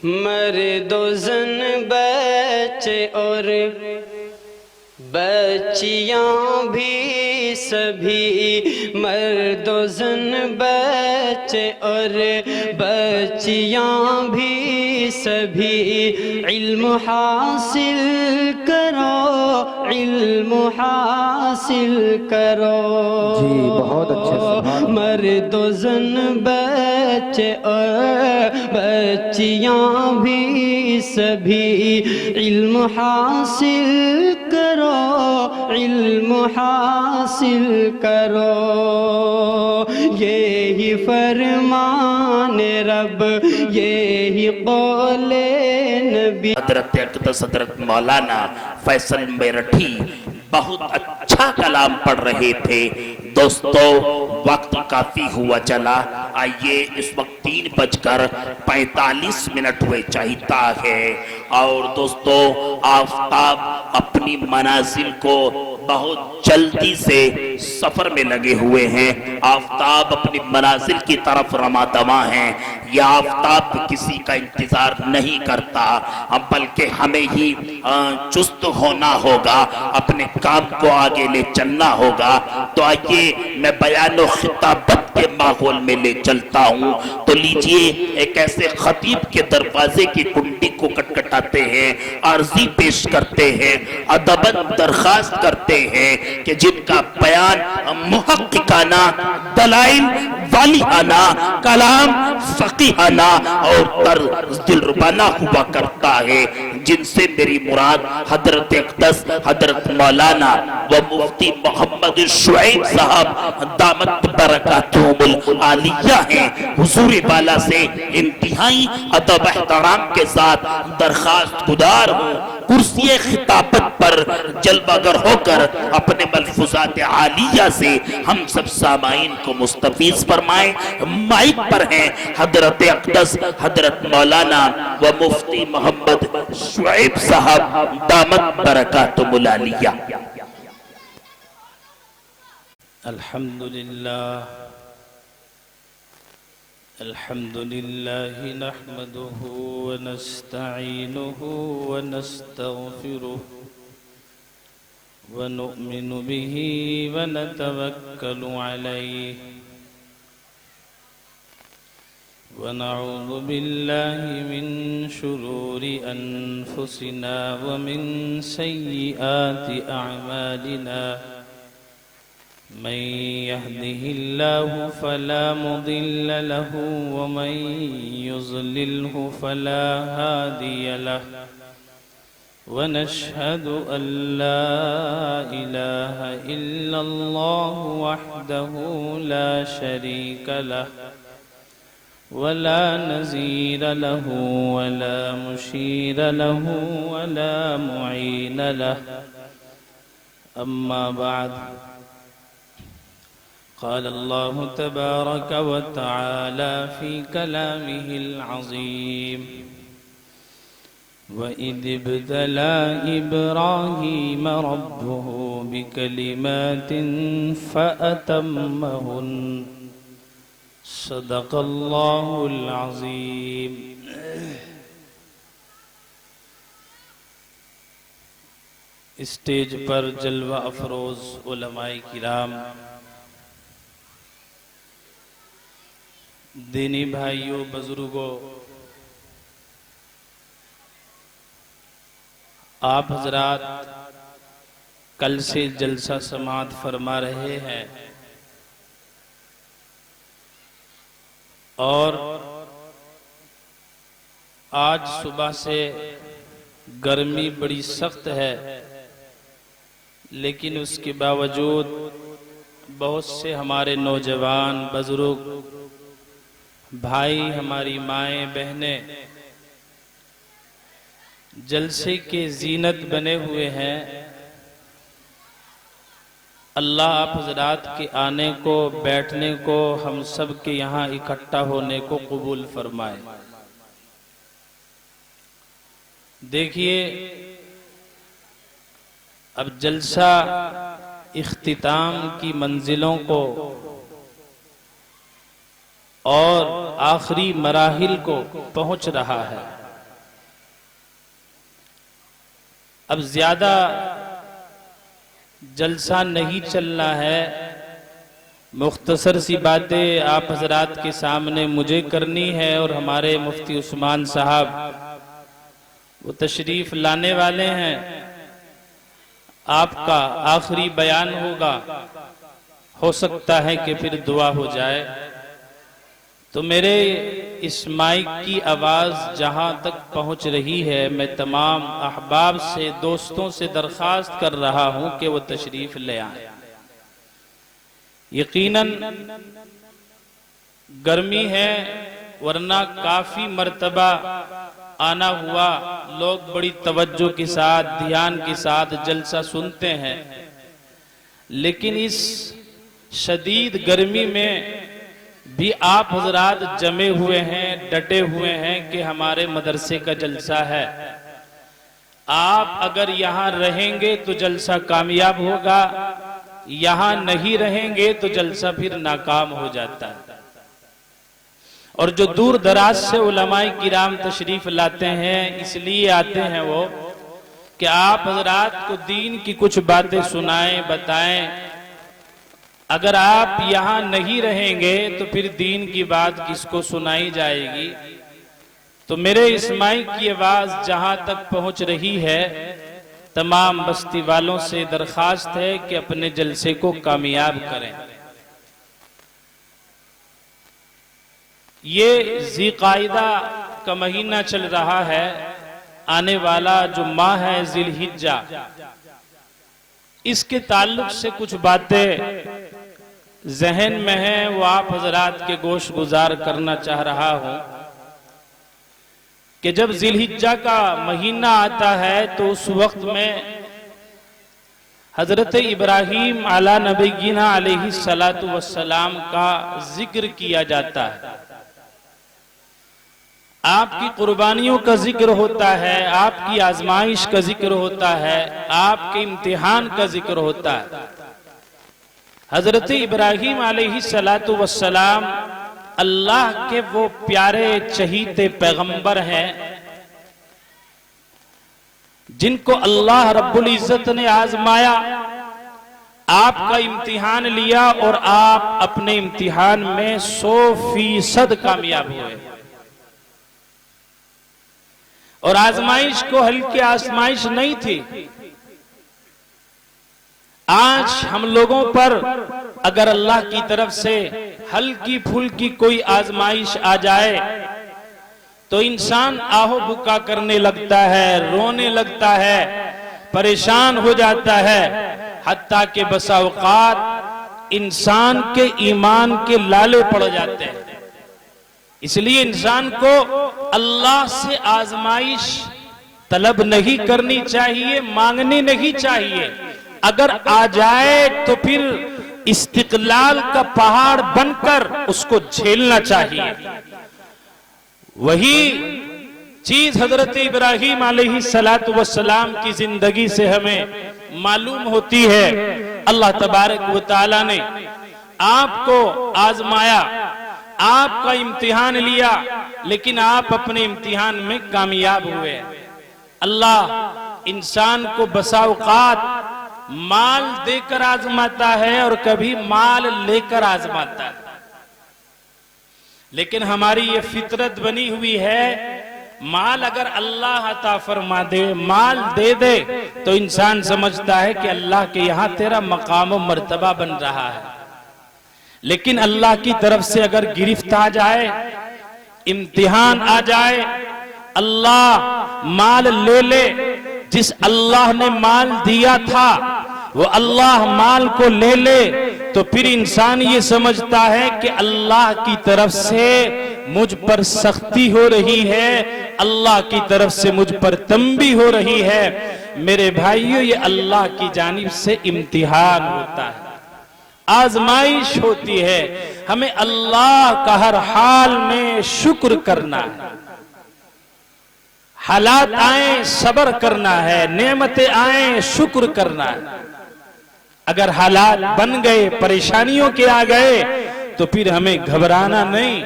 مرد و زن بچے اور بچیاں بھی سبھی، مرد و زن بچے اور بچیاں بھی سبھی، علم حاصل کرو، علم حاصل کرو۔ جی بہت اچھے، سبحان اللہ۔ مرد و زن بچے اور بچیاں بھی سبھی، علم حاصل کرو، علم حاصل کرو۔ یہی فرمان رب، یہی قول نبی۔ حضرت اقدس حضرت مولانا فیصل میرٹھی بہت اچھا کلام پڑھ رہے تھے۔ دوستو وقت کافی ہوا چلا، آئیے اس وقت 3:45 ہوئے چاہیتا ہے، اور دوستو آفتاب اپنی منازل کو بہت جلدی سے سفر میں لگے ہوئے ہیں، آفتاب اپنی منازل کی طرف رواں دواں ہیں۔ یہ آفتاب کسی کا انتظار نہیں کرتا، بلکہ ہمیں ہی چست ہونا ہوگا، اپنے کام کو آگے لے چلنا ہوگا۔ تو آئیے میں بیان و خطابت کے ماحول میں لے چلتا ہوں، تو لیجئے ایک ایسے خطیب کے دروازے کی کنڈی کو کٹکھٹاتے ہیں، عرضی پیش کرتے ہیں، ادباً درخواست کرتے ہیں کہ جن کا بیان محققانہ، دلائل والیانہ، کلام فقیہانہ اور طرز دلربانہ ہوا کرتا ہے، جن سے میری مراد حضرت اقدس حضرت مولانا و مفتی محمد شعیب صاحب دامت برکاتہم العالیہ ہیں۔ حضور بالا سے انتہائی ادب احترام کے ساتھ درخواست گزار ہوں، کرسی خطابت پر جلوہ گر ہو کر اپنے ملفوظات عالیہ سے ہم سب سامعین کو مستفیض فرمائیں۔ مائک پر ہیں حضرت اقدس حضرت مولانا و مفتی محمد شعیب صاحب دامت برکاتہم العالیہ۔ الحمد لله نحمده ونستعينه ونستغفره ونؤمن به ونتوكل عليه ونعوذ بالله من شرور أنفسنا ومن سيئات أعمالنا، من يهده الله فلا مضل له ومن يضلله فلا هادي له، ونشهد أن لا إله إلا الله وحده لا شريك له ولا نظير له ولا مشير له ولا معين له، أما بعد قال الله تبارك وتعالى في كلامه العظيم: وَإِذِ ابْتَلَى إِبْرَاهِيمَ رَبُّهُ بِكَلِمَاتٍ فَأَتَمَّهُنَّ صدق اللہ العظیم۔ اسٹیج پر جلوہ افروز علماء کرام، دینی بھائیوں، بزرگوں، آپ حضرات کل سے جلسہ سماعت فرما رہے ہیں، اور آج صبح سے گرمی بڑی سخت ہے، لیکن اس کے باوجود بہت سے ہمارے نوجوان، بزرگ، بھائی، ہماری مائیں، بہنیں جلسے کے زینت بنے ہوئے ہیں۔ اللہ آپ حضرات کے آنے کو، بیٹھنے کو، ہم سب کے یہاں اکٹھا ہونے کو قبول فرمائے۔ دیکھیے، اب جلسہ اختتام کی منزلوں کو اور آخری مراحل کو پہنچ رہا ہے، اب زیادہ جلسہ نہیں چلنا ہے، مختصر سی باتیں آپ حضرات کے سامنے مجھے کرنی ہے، اور ہمارے مفتی عثمان صاحب وہ تشریف لانے والے ہیں، آپ کا آخری بیان ہوگا، ہو سکتا ہے کہ پھر دعا ہو جائے۔ تو میرے اس مائک کی آواز جہاں تک پہنچ رہی ہے، میں تمام احباب سے، دوستوں سے درخواست کر رہا ہوں کہ وہ تشریف لے آئیں۔ یقیناً گرمی ہے، ورنہ کافی مرتبہ آنا ہوا، لوگ بڑی توجہ کے ساتھ، دھیان کے ساتھ جلسہ سنتے ہیں، لیکن اس شدید گرمی میں بھی آپ حضرات جمے ہوئے ہیں، ڈٹے ہوئے ہیں کہ ہمارے مدرسے کا جلسہ ہے۔ آپ اگر یہاں رہیں گے تو جلسہ کامیاب ہوگا، یہاں نہیں رہیں گے تو جلسہ پھر ناکام ہو جاتا ہے۔ اور جو دور دراز سے علماء کرام تشریف لاتے ہیں، اس لیے آتے ہیں وہ کہ آپ حضرات کو دین کی کچھ باتیں سنائیں، بتائیں۔ اگر آپ یہاں نہیں رہیں گے تو پھر دین کی بات کس کو سنائی جائے گی؟ تو میرے اس مائک کی آواز جہاں تک پہنچ رہی ہے، تمام بستی والوں سے درخواست ہے کہ اپنے جلسے کو کامیاب کریں۔ یہ ذی قعدہ کا مہینہ چل رہا ہے، آنے والا جو ماہ ہے ذی الحجہ، اس کے تعلق سے کچھ باتیں ذہن میں ہیں، وہ آپ حضرات کے گوش گزار کرنا چاہ رہا ہوں کہ جب ذی الحجہ کا مہینہ آتا ہے تو اس وقت میں حضرت ابراہیم علی نبینا علیہ السلام کا ذکر کیا جاتا ہے، آپ کی قربانیوں کا ذکر ہوتا ہے، آپ کی آزمائش کا ذکر ہوتا ہے، آپ کے امتحان کا ذکر ہوتا ہے۔ حضرت ابراہیم علیہ السلام اللہ کے وہ پیارے چہیتے پیغمبر ہیں جن کو اللہ رب العزت نے آزمایا، آپ کا امتحان لیا، اور آپ اپنے امتحان میں 100% کامیاب ہوئے۔ اور آزمائش کو ہلکی آزمائش نہیں تھی۔ آج ہم لوگوں پر اگر اللہ کی طرف سے ہلکی پھلکی کوئی آزمائش آ جائے تو انسان آہو بکا کرنے لگتا ہے، رونے لگتا ہے، پریشان ہو جاتا ہے، حتیٰ کہ بسا اوقات انسان کے ایمان کے لالے پڑ جاتے ہیں۔ اس لیے انسان کو اللہ سے آزمائش طلب نہیں کرنی چاہیے، مانگنی نہیں چاہیے۔ اگر آ جائے تو پھر استقلال کا پہاڑ بن کر اس کو جھیلنا چاہیے۔ وہی چیز حضرت ابراہیم علیہ السلام کی زندگی سے ہمیں معلوم ہوتی ہے۔ اللہ تبارک و تعالی نے آپ کو آزمایا، آپ کا امتحان لیا، لیکن آپ اپنے امتحان میں کامیاب ہوئے۔ اللہ انسان کو بسا اوقات مال دے کر آزماتا ہے اور کبھی مال لے کر آزماتا ہے، لیکن ہماری یہ فطرت بنی ہوئی ہے، مال اگر اللہ عطا فرما دے، مال دے دے، تو انسان سمجھتا ہے کہ اللہ کے یہاں تیرا مقام و مرتبہ بن رہا ہے۔ لیکن اللہ کی طرف سے اگر گرفت آ جائے، امتحان آ جائے، اللہ مال لے لے، جس اللہ نے مال دیا تھا وہ اللہ مال کو لے لے، تو پھر انسان یہ سمجھتا ہے کہ اللہ کی طرف سے مجھ پر سختی ہو رہی ہے، اللہ کی طرف سے مجھ پر تنبیہ ہو رہی ہے۔ میرے بھائیو، یہ اللہ کی جانب سے امتحان ہوتا ہے، آزمائش ہوتی ہے۔ ہمیں اللہ کا ہر حال میں شکر کرنا ہے، حالات آئیں صبر کرنا ہے، نعمتیں آئیں شکر کرنا ہے۔ اگر حالات بن گئے، پریشانیوں کے آ گئے، تو پھر ہمیں گھبرانا نہیں،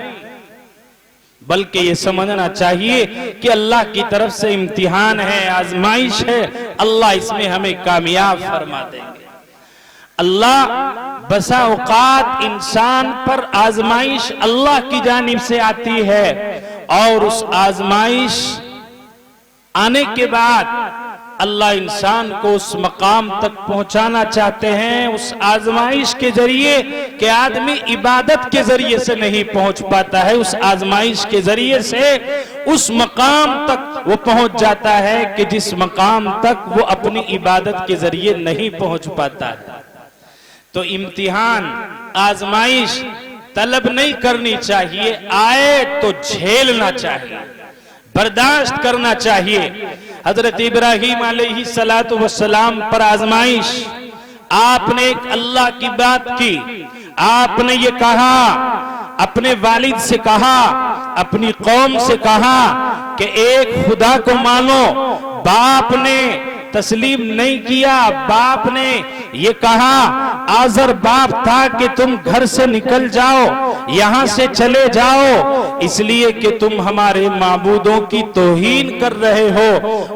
बल्कि ये समझना चाहिए कि अल्लाह की तरफ से इम्तिहान है, आजमाइश है, अल्लाह इसमें हमें कामयाब फरमा देंगे। अल्लाह बसा औकात इंसान पर आजमाइश अल्लाह की जानिब से आती है और उस आजमाइश आने के बाद अल्लाह इंसान को उस मकाम तक पहुंचाना चाहते हैं उस आजमाइश के जरिए कि आदमी इबादत के जरिए से नहीं पहुंच पाता है, उस आजमाइश के जरिए से उस मकाम तक वो पहुंच जाता है कि जिस मकाम तक वो अपनी इबादत के जरिए नहीं पहुंच पाता है। तो इम्तिहान, आजमाइश तलब नहीं करनी चाहिए, आए तो झेलना चाहिए, बर्दाश्त करना चाहिए। हजरत इब्राहीम अलैहिस्सलातु वस्सलाम पर आजमाइश, आपने एक अल्लाह की बात की, आपने ये कहा, अपने वालिद से कहा, अपनी कौम से कहा कि एक खुदा को मानो। बाप ने तस्लीम नहीं किया, बाप ने ये कहा, आज़र बाप था कि तुम घर से निकल जाओ, यहां से चले जाओ, इसलिए कि तुम हमारे माबूदों की तौहीन कर रहे हो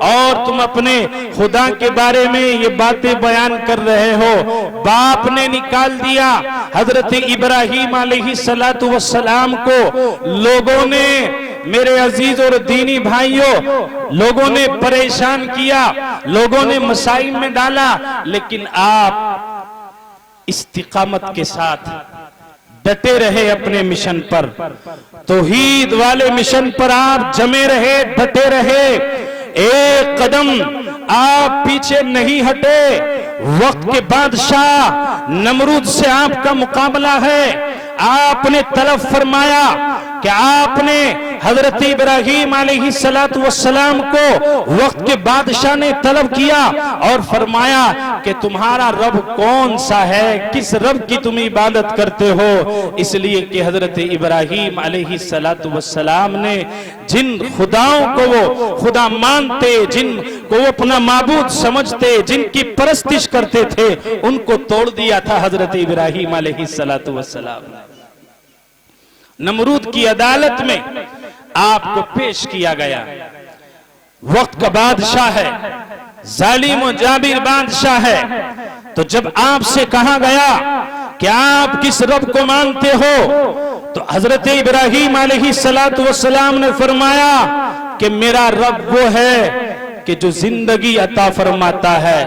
और तुम अपने खुदा के बारे में ये बातें बयान कर रहे हो। बाप ने निकाल दिया। हजरत इब्राहीम अलैहिस्सलातु वस्सलाम को लोगों ने, मेरे अजीज और दीनी भाइयों, लोगों ने परेशान किया, लोगों ने मसाइल में डाला, लेकिन आप इस्तिकामत के साथ डटे रहे अपने मिशन पर, तौहीद वाले मिशन पर आप जमे रहे, डटे रहे, एक कदम आप पीछे नहीं हटे। वक्त के बादशाह नमरूद से आपका मुकाबला है, आपने तलब फरमाया कि आपने हजरत इब्राहीम अलैहिस्सलातु वस्सलाम को वक्त के बादशाह ने तलब किया और फरमाया कि तुम्हारा रब कौन सा है, किस रब की तुम इबादत करते हो। इसलिए कि हजरत इब्राहीम अलैहिस्सलातु वस्सलाम ने जिन खुदाओं को वो खुदा मानते, जिन को वो अपना माबूद समझते, जिनकी परस्तिश करते थे, उनको तोड़ दिया था हजरत इब्राहीम अलैहिस्सलातु वस्सलाम ने। नमरूद की अदालत में आपको पेश किया गया। वक्त का बादशाह है, जालिम और जाबिर बादशाह है। तो जब आपसे कहा गया कि आप किस रब को मानते हो, तो हजरत इब्राहीम अलैहिस्सलातु वस्सलाम ने फरमाया कि मेरा रब वो है कि जो जिंदगी अता फरमाता है,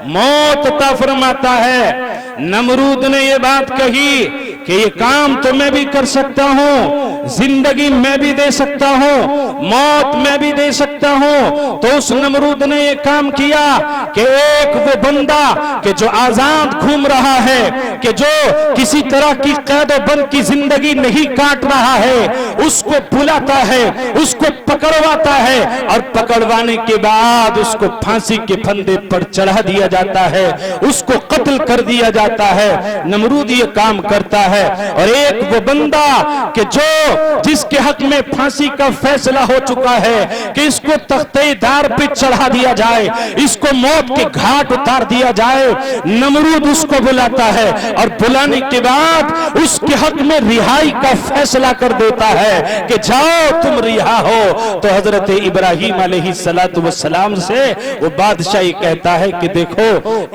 मौत अता फरमाता है। नमरूद ने ये बात कही कि ये काम तो मैं भी कर सकता हूँ, जिंदगी मैं भी दे सकता हूँ, मौत मैं भी दे सकता हूँ। तो उस नमरूद ने ये काम किया कि एक वो बंदा कि जो आजाद घूम रहा है, कि जो किसी तरह की कैद और बंद की जिंदगी नहीं काट रहा है, उसको बुलाता है, उसको पकड़वाता है और पकड़वाने के बाद उसको फांसी के फंदे पर चढ़ा दिया जाता है, उसको कत्ल कर दिया जाता है। नमरूद ये काम करता है। और एक वो बंदा कि जो जिसके हक में फांसी का फैसला हो चुका है कि इसको तख्ते-ए-दार पे चढ़ा दिया जाए, इसको मौत के घाट उतार दिया जाए, नमरूद उसको बुलाता है और बुलाने के बाद उसके हक में रिहाई का फैसला कर देता है कि जाओ तुम रिहा हो। तो हजरत इब्राहीम अलैहिस्सलातु वस्सलाम से वो बादशाह ये कहता है कि देखो,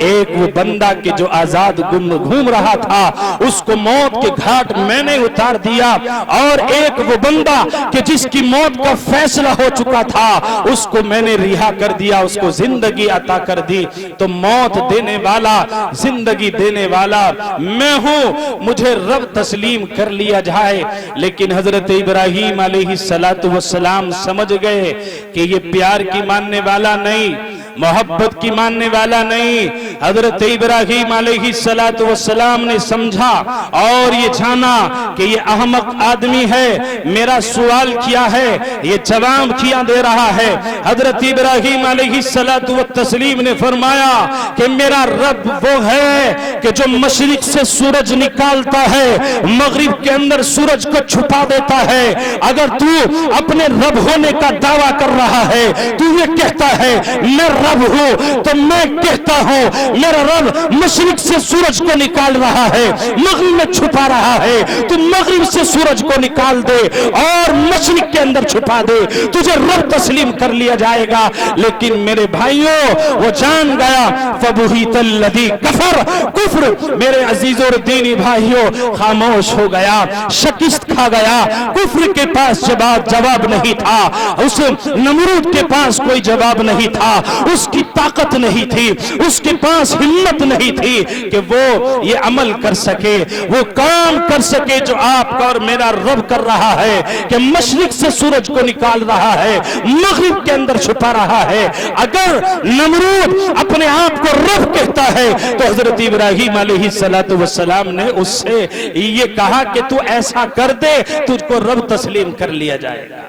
एक वो बंदा कि जो आजाद घूम रहा था, उसको मौत के घाट मैंने उतार दिया, और एक वो बंदा कि जिसकी मौत का फैसला हो चुका था, उसको मैंने रिहा कर दिया, उसको जिंदगी अता कर दी। तो मौत देने वाला, जिंदगी देने वाला मैं हूं, मुझे रब तस्लीम कर लिया जाए। लेकिन हजरत इब्राहीम अलैहिस्सलातु वस्सलाम समझ गए कि ये प्यार की मानने वाला नहीं, मोहब्बत की मानने वाला नहीं। हजरत इब्राहीम अलैहिस्सलातु वस्सलाम ने समझा और ये जाना कि ये अहमक आदमी है, मेरा सवाल किया है, ये जवाब किया दे रहा है। हजरत इब्राहीम अलैहिस्सलातु वत्तस्लीम ने फरमाया कि मेरा रब वो है कि जो मशरिक से सूरज निकालता है, मगरिब के अंदर सूरज को छुपा देता है। अगर तू अपने रब होने का दावा कर रहा है, तू ये कहता है मैं रब हूँ तो मैं कहता हूँ मेरा रब मशरिक से सूरज को निकाल रहा है, मगरिब में छुपा रहा है, तू मगरिब से सूरज को निकाल दे और मशरिक के अंदर छुपा दे, तुझे रब तस्लीम कर लिया जाएगा। लेकिन मेरे भाइयों वो जान गया, फबुहितल्लज़ी कफर, कुफ्र मेरे अजीज और दीनी भाइयों खामोश हो गया, शिकस्त खा गया। कुफ्र के पास जवाब नहीं था, उस नमरूद के पास कोई जवाब नहीं था, उसकी ताकत नहीं थी, उसके पास हिम्मत नहीं थी कि वो ये अमल कर सके, वो काम कर सके जो आपका और मेरा रब कर रहा है कि मशरिक से सूरज को निकाल रहा है, मगरिब के अंदर छुपा रहा है। अगर नमरूद अपने आप को रब कहता है तो हजरत इब्राहीम अलैहिस्सलातु वस्सलाम ने उससे ये कहा कि तू ऐसा कर दे, तुझको रब तस्लीम कर लिया जाएगा।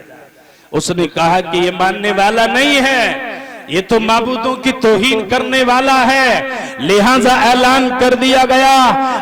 उसने कहा कि ये मानने वाला नहीं है, ये तो माबूदों की तौहीन करने वाला है। लिहाजा ऐलान कर दिया गया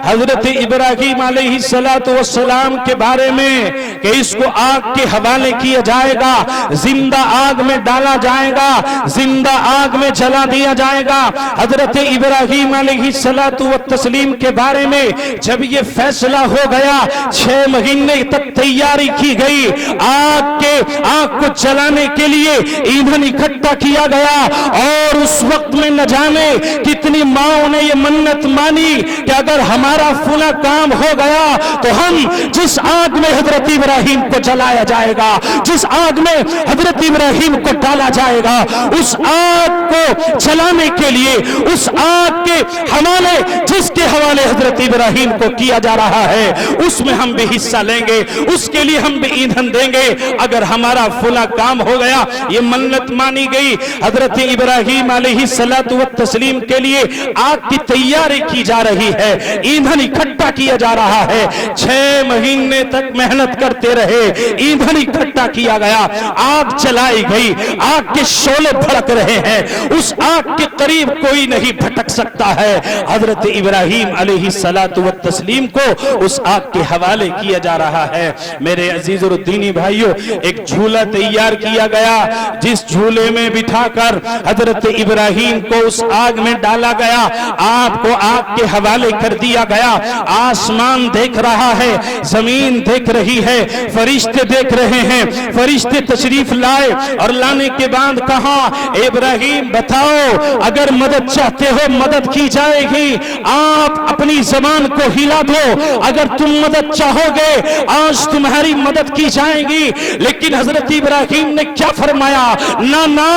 हजरत इब्राहीम अलैहिस्सलातु वस्सलाम के बारे में कि इसको आग के हवाले किया जाएगा, जिंदा आग में डाला जाएगा, जिंदा आग में जला दिया जाएगा। हजरत इब्राहीम अलैहिस्सलातु वत्तस्लीम के बारे में जब ये फैसला हो गया, 6 महीने तक तैयारी की गई, आग को जलाने के लिए ईंधन इकट्ठा किया गया। और उस वक्त में न जाने कितनी माओं ने ये मन्नत मानी कि अगर हमारा फुला काम हो गया तो हम जिस आग में हजरत इब्राहीम को जलाया जाएगा, जिस आग में हजरत इब्राहीम को डाला जाएगा, उस आग को जलाने के लिए, उस आग के हवाले जिसके हवाले हजरत इब्राहीम को किया जा रहा है, उसमें हम भी हिस्सा लेंगे, उसके लिए हम भी ईंधन देंगे। अगर हमारा फुला काम हो गया, ये मन्नत मानी गई। हजरत इब्राहीम अलैहिस्सलातु वत्तस्लीम के लिए आग की तैयारी की जा रही है, ईंधन इकट्ठा किया जा रहा है। 6 महीने तक मेहनत करते रहे, ईंधन इकट्ठा किया गया, आग चलाई गई, आग के शोले भड़क रहे हैं, उस आग के करीब कोई नहीं भटक सकता है। हजरत इब्राहीम अलैहिस्सलातु वत्तस्लीम को उस आग के हवाले किया जा रहा है। मेरे अजीज और दीनी भाइयों, एक झूला तैयार किया गया, जिस झूले में बिठाकर हजरत इब्राहीम को उस आग में डाला गया, आपको आग के हवाले कर दिया गया। आसमान देख रहा है, जमीन देख रही है, फरिश्ते देख रहे हैं। फरिश्ते तशरीफ लाए और लाने के बाद कहा, इब्राहीम बताओ, अगर मदद चाहते हो मदद की जाएगी, आप अपनी जबान को हिला दो, अगर तुम मदद चाहोगे आज तुम्हारी मदद की जाएगी। लेकिन हजरत इब्राहीम ने क्या फरमाया, ना ना,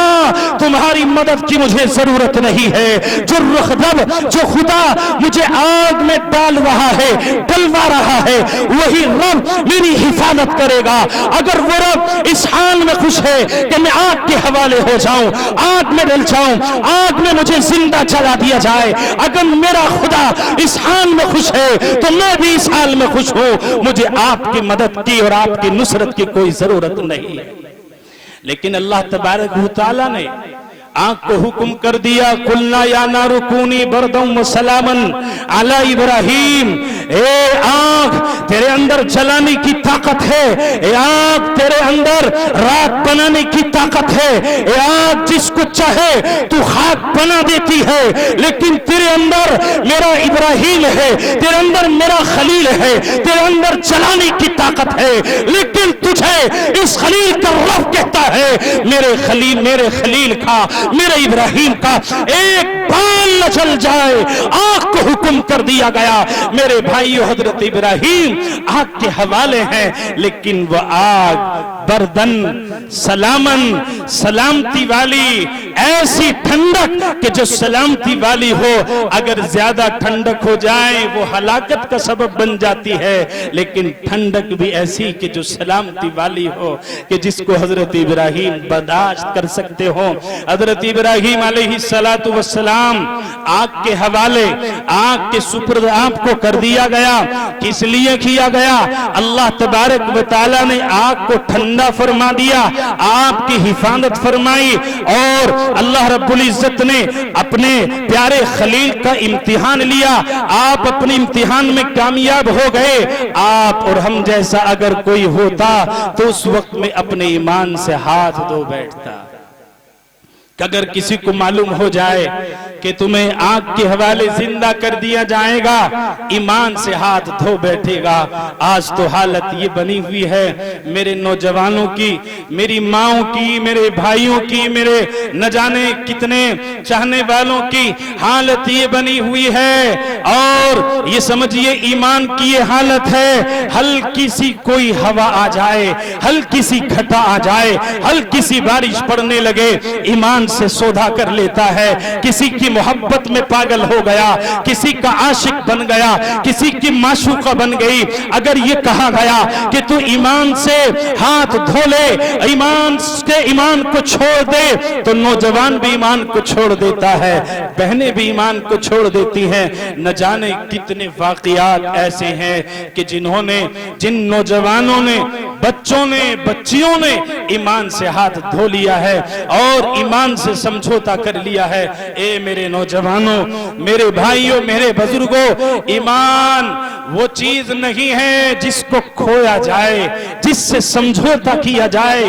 तुम्हारी मदद की मुझे जरूरत नहीं है। जो रब, जो खुदा मुझे आग में डाल रहा है, डलवा रहा है, वही रब मेरी हिफाजत करेगा। अगर वो रब इस हाल में खुश है कि मैं आग के हवाले हो जाऊं, आग में डल जाऊं, आग में मुझे जिंदा जला दिया जाए, अगर मेरा खुदा इस हाल में खुश है तो मैं भी इस हाल में खुश हूं। मुझे आपकी मदद की और आपकी नुसरत की कोई जरूरत नहीं है। लेकिन अल्लाह तबारक व तआला ने आग को हुक्म कर दिया, कुल्ला या नारु कूनी बरदम व सलामन अला इब्राहीम। ए आग, तेरे अंदर जलाने की ताकत है, ए आग तेरे अंदर राख बनाने की ताकत है, ए आग जिसको चाहे तू खाक बना देती है। लेकिन तेरे अंदर मेरा इब्राहीम है, तेरे अंदर मेरा खलील है, तेरे अंदर जलाने की ताकत है। लेकिन तुझे इस खलील का रब कहता है, मेरे खलील का, मेरे इब्राहीम का एक बाल न जल जाए। आग को हुक्म कर दिया गया। मेरे भाइयों, हजरत इब्राहीम आग के हवाले हैं, लेकिन वह आग बर्दन सलामन, सलामती वाली, ऐसी ठंडक कि जो सलामती वाली हो। अगर ज्यादा ठंडक हो जाए वो हलाकत का सबब बन जाती है, लेकिन ठंडक भी ऐसी कि जो सलामती वाली हो, कि जिसको हजरत इब्राहीम बर्दाश्त कर सकते हो। हजरत इब्राहीम अलैहिस्सलातु वस्सलाम आग के हवाले, आग के सुपुर्द आपको कर दिया गया। किस लिए किया गया? अल्लाह तबारक व तआला ने आग को ठंडा फरमा दिया, आपकी हिफाजत फरमाई, और अल्लाह रब्बुल इज्जत ने अपने प्यारे खलील का इम्तिहान लिया। आप अपने इम्तिहान में कामयाब हो गए। आप और हम जैसा अगर कोई होता तो उस वक्त में अपने ईमान से हाथ धो बैठता। کہ اگر کسی کو معلوم ہو جائے کہ تمہیں آگ کے حوالے زندہ کر دیا جائے گا، ایمان سے ہاتھ دھو بیٹھے گا۔ آج تو حالت یہ بنی ہوئی ہے میرے نوجوانوں کی، میری ماؤں کی، میرے بھائیوں کی، میرے نہ جانے کتنے چاہنے والوں کی حالت یہ بنی ہوئی ہے، اور یہ سمجھیے ایمان کی یہ حالت ہے، ہلکی سی کوئی ہوا آ جائے، ہلکی سی گھٹا آ جائے، ہلکی سی بارش پڑنے لگے، ایمان سے سودا کر لیتا ہے، کسی کی محبت میں پاگل ہو گیا، کسی کا عاشق بن گیا، کسی کی معشوقہ بن گئی۔ اگر یہ کہا گیا کہ تو ایمان سے ہاتھ دھو لے، ایمان کو چھوڑ دے، تو نوجوان بھی ایمان کو چھوڑ دیتا ہے، بہنیں بھی ایمان کو چھوڑ دیتی ہیں۔ نہ جانے کتنے واقعات ایسے ہیں کہ جن نوجوانوں نے، بچوں نے، بچیوں نے ایمان سے ہاتھ دھو لیا ہے اور ایمان سے سمجھوتا کر لیا ہے۔ اے میرے نوجوانوں، میرے بھائیوں، میرے بزرگوں، ایمان وہ چیز نہیں ہے جس کو کھویا جائے، جس سے سمجھوتا کیا جائے۔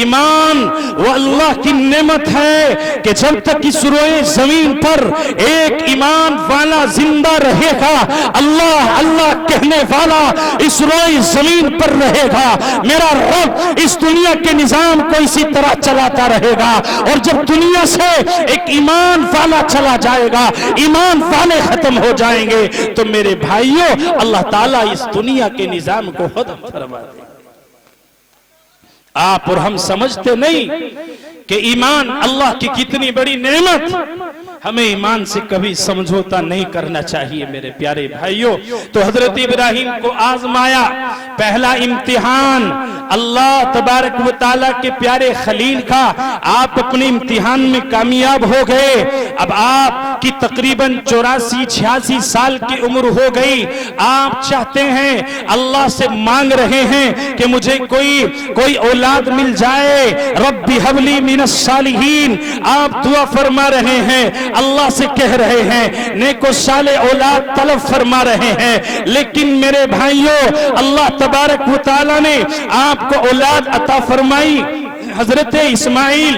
ایمان وہ اللہ کی نعمت ہے کہ جب تک اس روئے زمین پر ایک ایمان والا زندہ رہے گا، اللہ اللہ کہنے والا اس روئے زمین پر رہے گا، میرا رب اس دنیا کے نظام کو اسی طرح چلاتا رہے گا۔ اور جب دنیا سے ایک ایمان والا چلا جائے گا، ایمان والے ختم ہو جائیں گے، تو میرے بھائیوں اللہ تعالیٰ اس دنیا کے نظام کو ختم فرما دے۔ آپ اور ہم سمجھتے نہیں کہ ایمان اللہ کی کتنی بڑی نعمت، ہمیں ایمان سے کبھی سمجھوتا نہیں کرنا چاہیے میرے پیارے بھائیوں۔ تو حضرت ابراہیم کو آزمایا، پہلا امتحان اللہ تبارک و تعالیٰ کے پیارے خلیل کا، آپ اپنے امتحان میں کامیاب ہو گئے۔ اب آپ کی تقریباً 84-86 سال کی عمر ہو گئی، آپ چاہتے ہیں، اللہ سے مانگ رہے ہیں کہ مجھے کوئی اولاد مل جائے، رب هب لی من الصالحین، آپ دعا فرما رہے ہیں، اللہ سے کہہ رہے ہیں، نیک و صالح اولاد طلب فرما رہے ہیں، لیکن میرے بھائیوں اللہ تبارک و تعالیٰ نے آپ کو اولاد عطا فرمائی۔ حضرت اسماعیل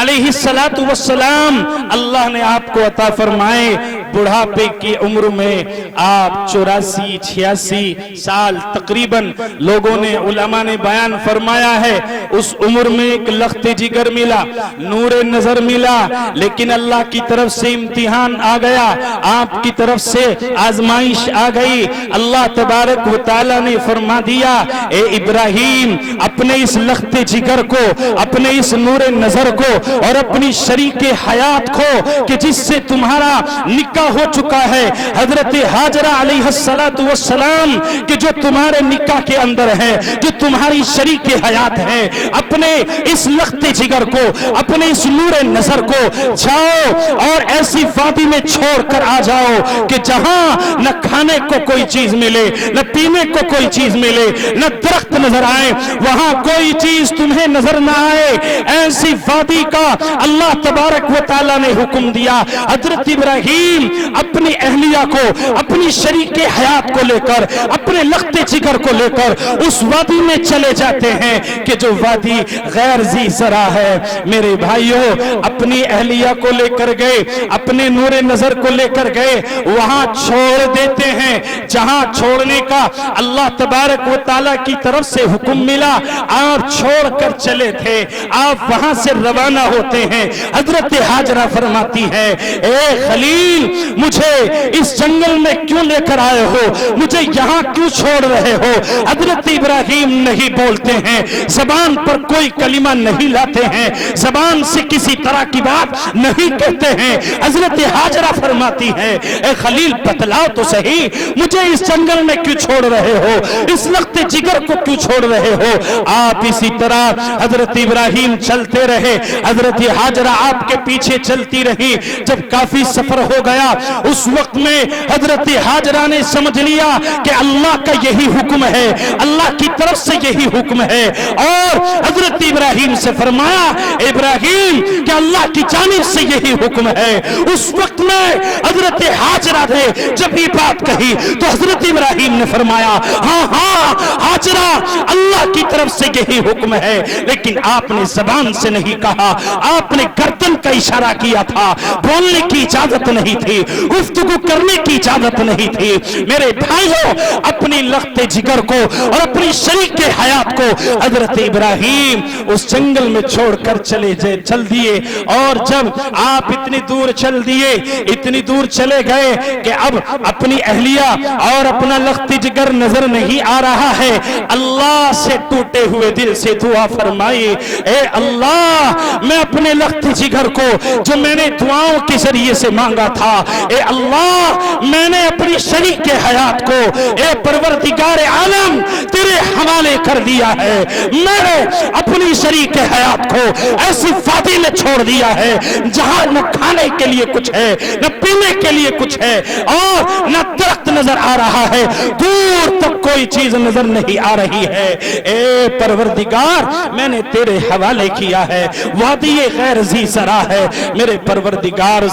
علیہ السلام اللہ نے آپ کو عطا فرمائے، بڑھاپے کی عمر میں آپ 84-86 سال تقریباً لوگوں نے، علماء نے بیان فرمایا ہے، اس عمر میں ایک لخت جگر ملا، نور نظر ملا، لیکن اللہ کی طرف سے امتحان آ گیا، آپ کی طرف سے آزمائش آ گئی۔ اللہ تبارک و تعالیٰ نے فرما دیا، اے ابراہیم اپنے اس لخت جگر کو، اپنے اس نور نظر کو اور اپنی شریک حیات کو کہ جس سے تمہارا نکاح ہو چکا ہے، حضرت ہاجرہ علیہ السلام کہ جو تمہارے نکاح کے اندر ہے، جو تمہاری شریک حیات ہے، اپنے اس لخت جگر کو، اپنے اس نور نظر کو جاؤ اور ایسی وادی میں چھوڑ کر آ جاؤ کہ جہاں نہ کھانے کو کوئی چیز ملے، نہ پینے کو کوئی چیز ملے، نہ درخت نظر آئے، وہاں کوئی چیز تمہیں نظر نہ آئے، ایسی وادی کا اللہ تبارک و تعالیٰ نے حکم دیا۔ حضرت ابراہیم اپنی اہلیہ کو، اپنی شریک حیات کو لے کر، اپنے لخت جگر کو لے کر اس وادی میں چلے جاتے ہیں کہ جو وادی غیر ذی زرع ہے۔ میرے بھائیوں اپنی اہلیہ کو لے کر گئے، اپنے نور نظر کو لے کر گئے، وہاں چھوڑ دیتے ہیں، جہاں چھوڑنے کا اللہ تبارک و تعالیٰ کی طرف سے حکم ملا، آپ چھوڑ کر چلے تھے، آپ وہاں سے روانہ ہوتے ہیں۔ حضرت ہاجرہ فرماتی ہے، اے خلیل مجھے اس جنگل میں کیوں لے کر آئے ہو، مجھے یہاں کیوں چھوڑ رہے ہو؟ حضرت ابراہیم نہیں بولتے ہیں، زبان پر کوئی کلمہ نہیں لاتے ہیں، زبان سے کسی طرح کی بات نہیں کہتے ہیں۔ حضرت ہاجرہ فرماتی ہے، اے خلیل بتلاؤ تو صحیح، مجھے اس جنگل میں کیوں چھوڑ رہے ہو، اس لخت جگر کو کیوں چھوڑ رہے ہو؟ آپ اسی طرح حضرت ابراہیم چلتے رہے، حضرت ہاجرہ آپ کے پیچھے چلتی رہی۔ جب کافی سفر ہو گیا، اس وقت میں حضرت ہاجرہ نے سمجھ لیا کہ اللہ کا یہی حکم ہے، اللہ کی طرف سے یہی حکم ہے، اور حضرت ابراہیم سے فرمایا، ابراہیم کہ اللہ کی جانب سے یہی حکم ہے۔ اس وقت میں حضرت ہاجرہ نے جب یہ بات کہی تو حضرت ابراہیم نے فرمایا، ہاں ہاں ہاجرہ اللہ کی طرف سے یہی حکم ہے، لیکن آپ نے زبان سے نہیں کہا، आपने गर्दन का इशारा किया था, बोलने की इजाजत नहीं थी, गुफ्तगू करने की इजाजत नहीं थी। मेरे भाइयों, अपनी लख्ते जिगर को और अपनी शरीक हयात को हजरत इब्राहिम उस जंगल में छोड़कर चल दिए। और जब आप इतनी दूर चल दिए, इतनी दूर चले गए कि अब अपनी अहलिया और अपना लख्ती जिगर नजर नहीं आ रहा है, अल्लाह से टूटे हुए दिल से दुआ फरमाई, ए अल्लाह, मैं अपने लख्ती जिगर को जो मैंने दुआओं के जरिए से मांगा था, ए अल्लाह, मैंने अपनी शरीक के हयात को ए परवरदिगार आलम तेरे हवाले कर दिया है। मैंने अपनी शरीक के हयात को ऐसी वादी में छोड़ दिया है जहां न खाने के लिए कुछ है, न पीने के लिए कुछ है, और न दरख्त नजर आ रहा है, दूर तक कोई चीज नजर नहीं आ रही है। ए परवरदिगार, मैंने तेरे हवाले किया है, वादी गैर ज़ी सरा है। मेरे परवरदिगार,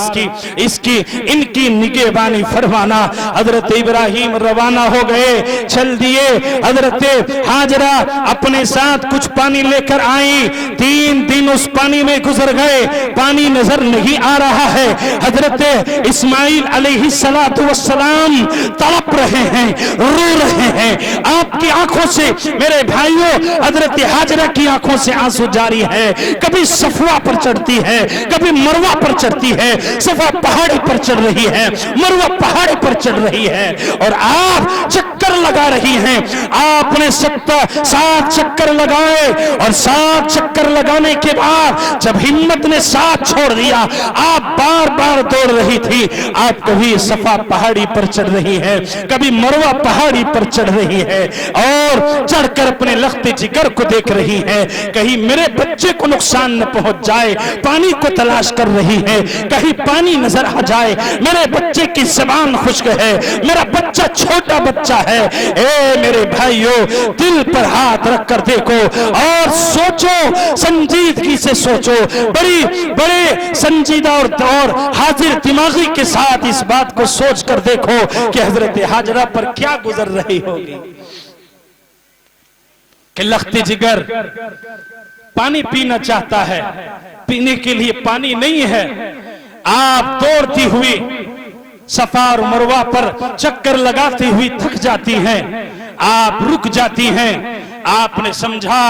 इसकी इनकी निगहबानी फरमाना। हजरत इब्राहिम रवाना हो गए, चल दिए। हजरत हाजरा अपने साथ कुछ पानी लेकर आई। 3 दिन उस पानी में गुजर गए, पानी नजर नहीं आ रहा है। हजरत इस्माइल अलैहिस्सलातु वस्सलाम तड़प रहे हैं, रो रहे हैं। आपकी आंखों से मेरे भाइयों, हजरत हाजरा की आंखों से आंसू जारी है। कभी सफवा पर चढ़ती है, कभी मरवा पर चढ़ती है। सफा पहाड़ी पर चढ़ रही है, मरवा पहाड़ी पर चढ़ रही है, और आप चक्कर लगा रही हैं। आपने 7 चक्कर लगाए, और 7 चक्कर लगाने के बाद जब हिम्मत ने साथ छोड़ दिया, आप बार बार दौड़ रही थी। आप कभी सफा पहाड़ी पर चढ़ रही है, कभी मरवा पहाड़ी पर चढ़ रही है, और चढ़कर अपने लख्ते जिगर को देख रही है, कहीं मेरे बच्चे को नुकसान न पहुंच जाए। पानी को तलाश कर रही है, कहीं पानी नजर आ जाए। मेरे बच्चे की ज़बान खुश्क है, मेरा बच्चा छोटा बच्चा है। ए मेरे भाइयों, दिल पर हाथ रख कर देखो और सोचो, संजीदगी से सोचो, बड़े संजीदा और हाजिर दिमागी के साथ इस बात को सोच कर देखो कि हजरत हाजरा पर क्या गुजर रही होगी कि लख्ती जिगर पानी पीना चाहता है, पीने के लिए पानी नहीं है। आप दौड़ती हुई सफा और मरवा पर चक्कर लगाती हुई थक जाती हैं, आप रुक जाती हैं। आपने समझा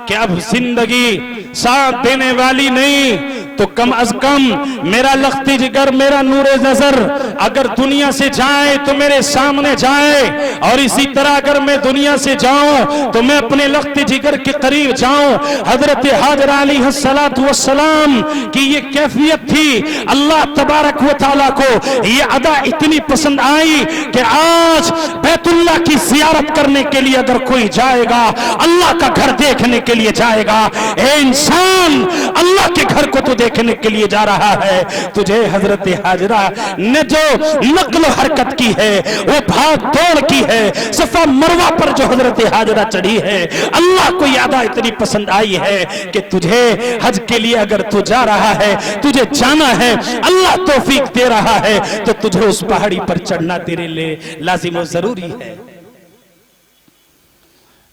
कि अब जिंदगी साथ देने वाली नहीं, तो कम अज कम मेरा लख्ती जिगर, मेरा नूरे नजर अगर दुनिया से जाए तो मेरे सामने जाए, और इसी तरह अगर मैं दुनिया से जाऊं तो मैं अपने लख्ती जिगर के करीब जाऊं। हजरत हाजरा अलैहिस्सलातु वस्सलाम की ये कैफियत थी। अल्लाह तबारक व तआला को ये अदा इतनी पसंद आई कि आज बैतुल्लाह की ज़ियारत करने के लिए अगर कोई जाएगा, अल्लाह का घर देखने के लिए जाएगा। ए इंसान, अल्लाह के घर को तो देखने के लिए जा रहा है, तुझे हजरत हाजरा ने जो नक्ल हरकत की है, वो भाग दौड़ की है, सफा मरवा पर जो हजरत हाजरा चढ़ी है, अल्लाह को यादा इतनी पसंद आई है कि तुझे हज के लिए अगर तू जा रहा है, तुझे जाना है, अल्लाह तौफीक दे रहा है, तो तुझे उस पहाड़ी पर चढ़ना तेरे लिए लाजिम और जरूरी है।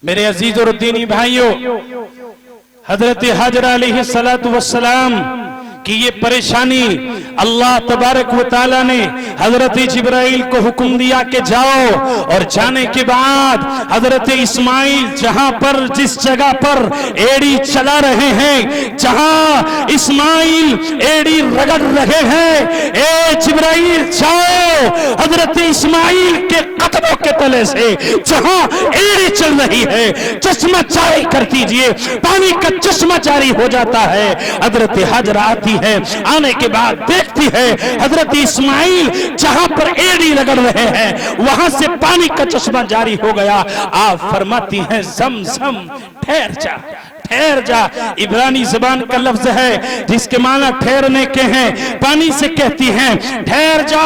मेरे अजीज और दीनी भाइयों, हजरत हाजरा अलैहिस्सलातु वस्सलाम कि ये परेशानी अल्लाह तबारक व तआला ने हजरत जिब्राइल को हुक्म दिया कि जाओ, और जाने के बाद हजरत इस्माइल जहां पर, जिस जगह पर एड़ी चला रहे हैं, जहां इस्माइल एड़ी रगड़ रहे हैं, ए जिब्राइल जाओ, हजरत इस्माइल के कदमों के तले से जहां एड़ी चल रही है, चश्मा जारी कर दीजिए। पानी का चश्मा जारी हो जाता है। हजरत हाजरा आती है, आने के बाद देखती है हजरत इस्माइल जहां पर एड़ी रगड़ रहे हैं, वहां से पानी का चश्मा जारी हो गया। आप फरमाती हैं, ज़म-ज़म, ठहर जा, ठहर जा। इब्रानी ज़बान का लफ्ज है जिसके माना ठहरने के हैं। पानी से कहती हैं ठहर जा,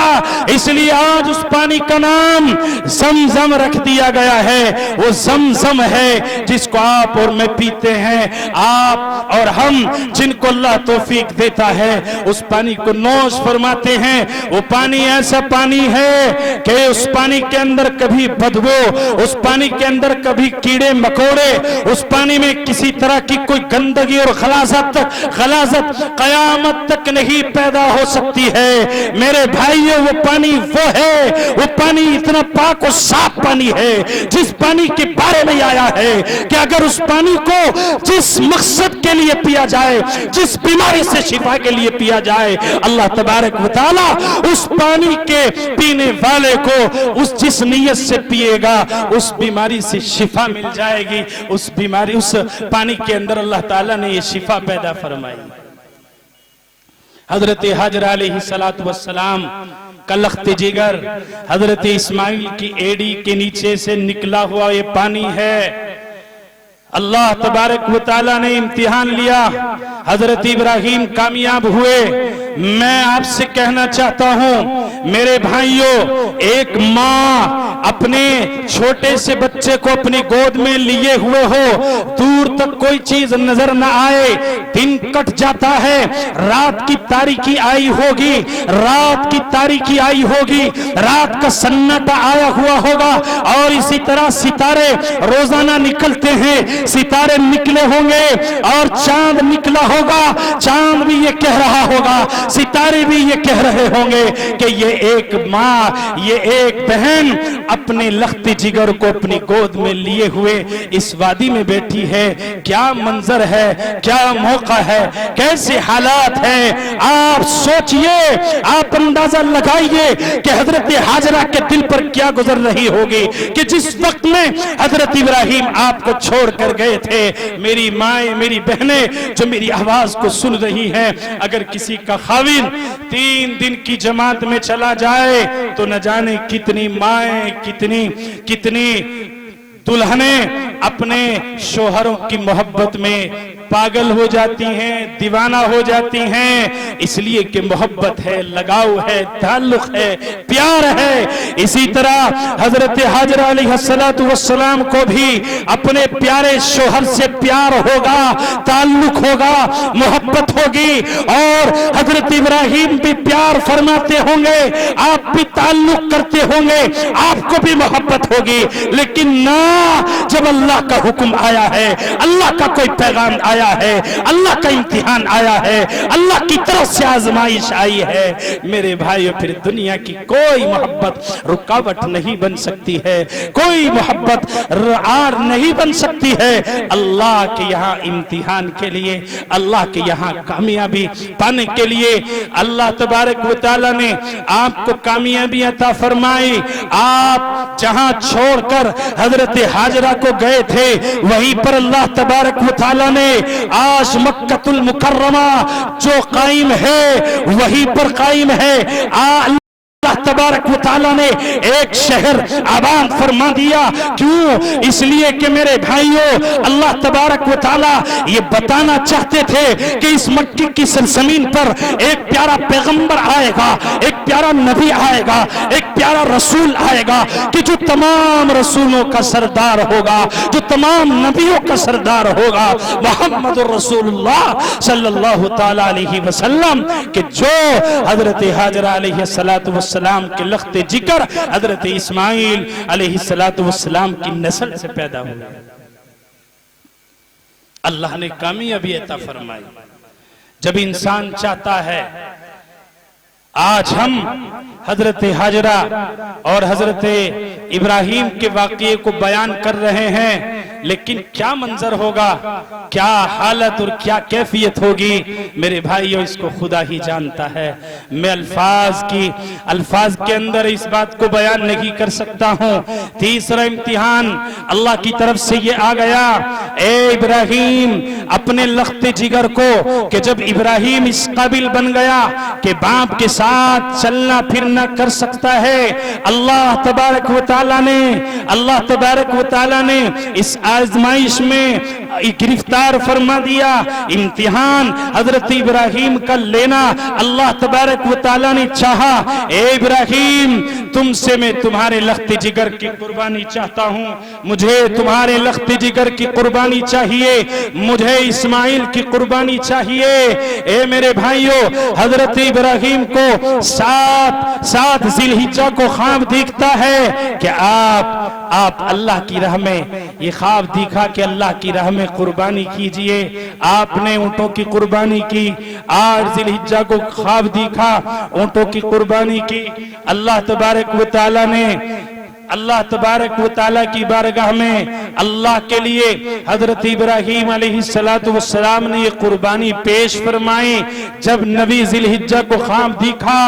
इसलिए आज उस पानी का नाम ज़म-ज़म रख दिया गया है। वो ज़म-ज़म है जिसको आप और मैं पीते हैं, आप और हम, जिनको अल्लाह तौफीक देता है, उस पानी को नौश फरमाते हैं। वो पानी ऐसा पानी है कि उस पानी के अंदर कभी बदबू, उस पानी के अंदर कभी कीड़े मकोड़े, उस पानी में किसी तरह طرح کی کوئی گندگی اور غلاظت قیامت تک نہیں پیدا ہو سکتی ہے۔ میرے بھائیو وہ پانی وہ ہے، وہ پانی اتنا پاک و صاف پانی ہے جس پانی کے بارے میں آیا ہے کہ اگر اس پانی کو جس مقصد کے لیے پیا جائے، جس بیماری سے شفا کے لیے پیا جائے، اللہ تبارک و تعالی اس پانی کے پینے والے کو اس جس نیت سے پیے گا اس بیماری سے شفا مل جائے گی۔ اس بیماری اس پانی کے اندر اللہ تعالیٰ نے یہ شفا پیدا فرمائی۔ حضرت حاجرہ علیہ السلام کا لخت جگر حضرت اسماعیل کی ایڑی کے نیچے سے نکلا ہوا یہ پانی ہے۔ اللہ تبارک و تعالیٰ نے امتحان لیا، حضرت ابراہیم کامیاب ہوئے۔ میں آپ سے کہنا چاہتا ہوں میرے بھائیوں، ایک ماں اپنے چھوٹے سے بچے کو اپنی گود میں لیے ہوئے ہو، دور تک کوئی چیز نظر نہ آئے، دن کٹ جاتا ہے، رات کی تاریکی آئی ہوگی، رات کی تاریکی آئی ہوگی، رات کا سناٹا آیا ہوا ہوگا، اور اسی طرح ستارے روزانہ نکلتے ہیں، ستارے نکلے ہوں گے اور چاند نکلا ہوگا، چاند بھی یہ کہہ رہا ہوگا، ستارے بھی یہ کہہ رہے ہوں گے کہ یہ ایک ماں، یہ ایک بہن اپنے لخت جگر کو اپنی گود میں لیے ہوئے اس وادی میں بیٹھی ہے۔ کیا منظر ہے، کیا موقع ہے، کیسے حالات ہیں، آپ سوچئے، آپ اندازہ لگائیے کہ حضرت حاجرہ کے دل پر کیا گزر رہی ہوگی کہ جس وقت میں حضرت ابراہیم آپ کو چھوڑ کر گئے تھے۔ میری مائیں، میری بہنیں جو میری آواز کو سن رہی ہیں، اگر کسی کا خاوند 3 دن کی جماعت میں چلا جائے تو نہ جانے کتنی مائیں، کتنی دلہنیں اپنے شوہروں کی محبت میں پاگل ہو جاتی ہیں، دیوانہ ہو جاتی ہیں، اس لیے کہ محبت ہے، لگاؤ ہے، تعلق ہے، پیار ہے۔ اسی طرح حضرت حاجرہ علیہ السلام کو بھی اپنے پیارے شوہر سے پیار ہوگا، تعلق ہوگا، محبت ہوگی، اور حضرت ابراہیم بھی پیار فرماتے ہوں گے، آپ بھی تعلق کرتے ہوں گے، آپ کو بھی محبت ہوگی۔ لیکن نہ، جب اللہ کا حکم آیا ہے، اللہ کا کوئی پیغام آیا ہے، اللہ کا امتحان آیا ہے، اللہ کی طرف سے آزمائش آئی ہے، میرے بھائیو، پھر دنیا کی کوئی محبت رکاوٹ نہیں بن سکتی ہے، کوئی محبت آڑ نہیں بن سکتی ہے۔ اللہ کے یہاں امتحان کے لیے، اللہ کے یہاں کامیابی پانے کے لیے اللہ تبارک و تعالیٰ نے آپ کو کامیابی عطا فرمائی۔ آپ جہاں چھوڑ کر حضرت حاجرہ کو گئے تھے، وہیں پر اللہ تبارک و تعالیٰ نے آج مکہ المکرمہ جو قائم ہے وہیں پر قائم ہے۔ اللہ تبارک و تعالیٰ نے ایک شہر آباد فرما دیا۔ کیوں؟ اس لیے کہ میرے بھائیوں، اللہ تبارک و تعالیٰ یہ بتانا چاہتے تھے کہ اس مکہ کی سرزمین پر ایک پیارا پیغمبر آئے گا، ایک پیارا نبی آئے گا، ایک پیارا رسول آئے گا کہ جو تمام رسولوں کا سردار ہوگا، جو تمام نبیوں کا سردار ہوگا، محمد رسول اللہ صلی اللہ تعالیٰ علیہ وسلم، کہ جو حضرت حاجرہ علیہ السلام کے لخت جگر حضرت اسماعیل علیہ السلام کی نسل سے پیدا ہوئے۔ اللہ نے کامیابی عطا فرمائی۔ جب انسان چاہتا ہے، آج ہم حضرت حاجرہ اور حضرت ابراہیم کے واقعے کو بیان کر رہے ہیں، لیکن کیا منظر ہوگا، کیا حالت اور کیا کیفیت ہوگی، میرے بھائیوں، اس کو خدا ہی جانتا ہے۔ میں الفاظ کے اندر اس بات کو بیان نہیں کر سکتا ہوں۔ تیسرا امتحان اللہ کی طرف سے یہ آ گیا، اے ابراہیم، اپنے لخت جگر کو، کہ جب ابراہیم اس قابل بن گیا کہ باپ کے ساتھ چلنا پھرنا کر سکتا ہے، اللہ تبارک و تعالیٰ نے اس آزمائش میں گرفتار فرما دیا۔ امتحان حضرت ابراہیم کا لینا اللہ تبارک و تعالیٰ نے چاہا۔ اے ابراہیم، تم سے میں تمہارے لخت جگر کی قربانی چاہتا ہوں، مجھے تمہارے لخت جگر کی قربانی چاہیے، مجھے اسماعیل کی قربانی چاہیے۔ اے میرے بھائیوں، حضرت ابراہیم کو سات ذی الحجہ کو خواب دیکھتا ہے کہ آپ اللہ کی راہ میں یہ خواب دیکھا کہ اللہ کی راہ میں قربانی کیجئے. آپ نے اونٹوں کی قربانی کی. 8 ذی الحجہ کو خواب دیکھا, اونٹوں کی قربانی کی. اللہ تبارک و تعالیٰ نے اللہ تبارک و تعالیٰ کی بارگاہ میں اللہ کے لیے حضرت ابراہیم علیہ السلام نے یہ قربانی پیش فرمائی. جب نبی ذی الحجہ کو خواب دیکھا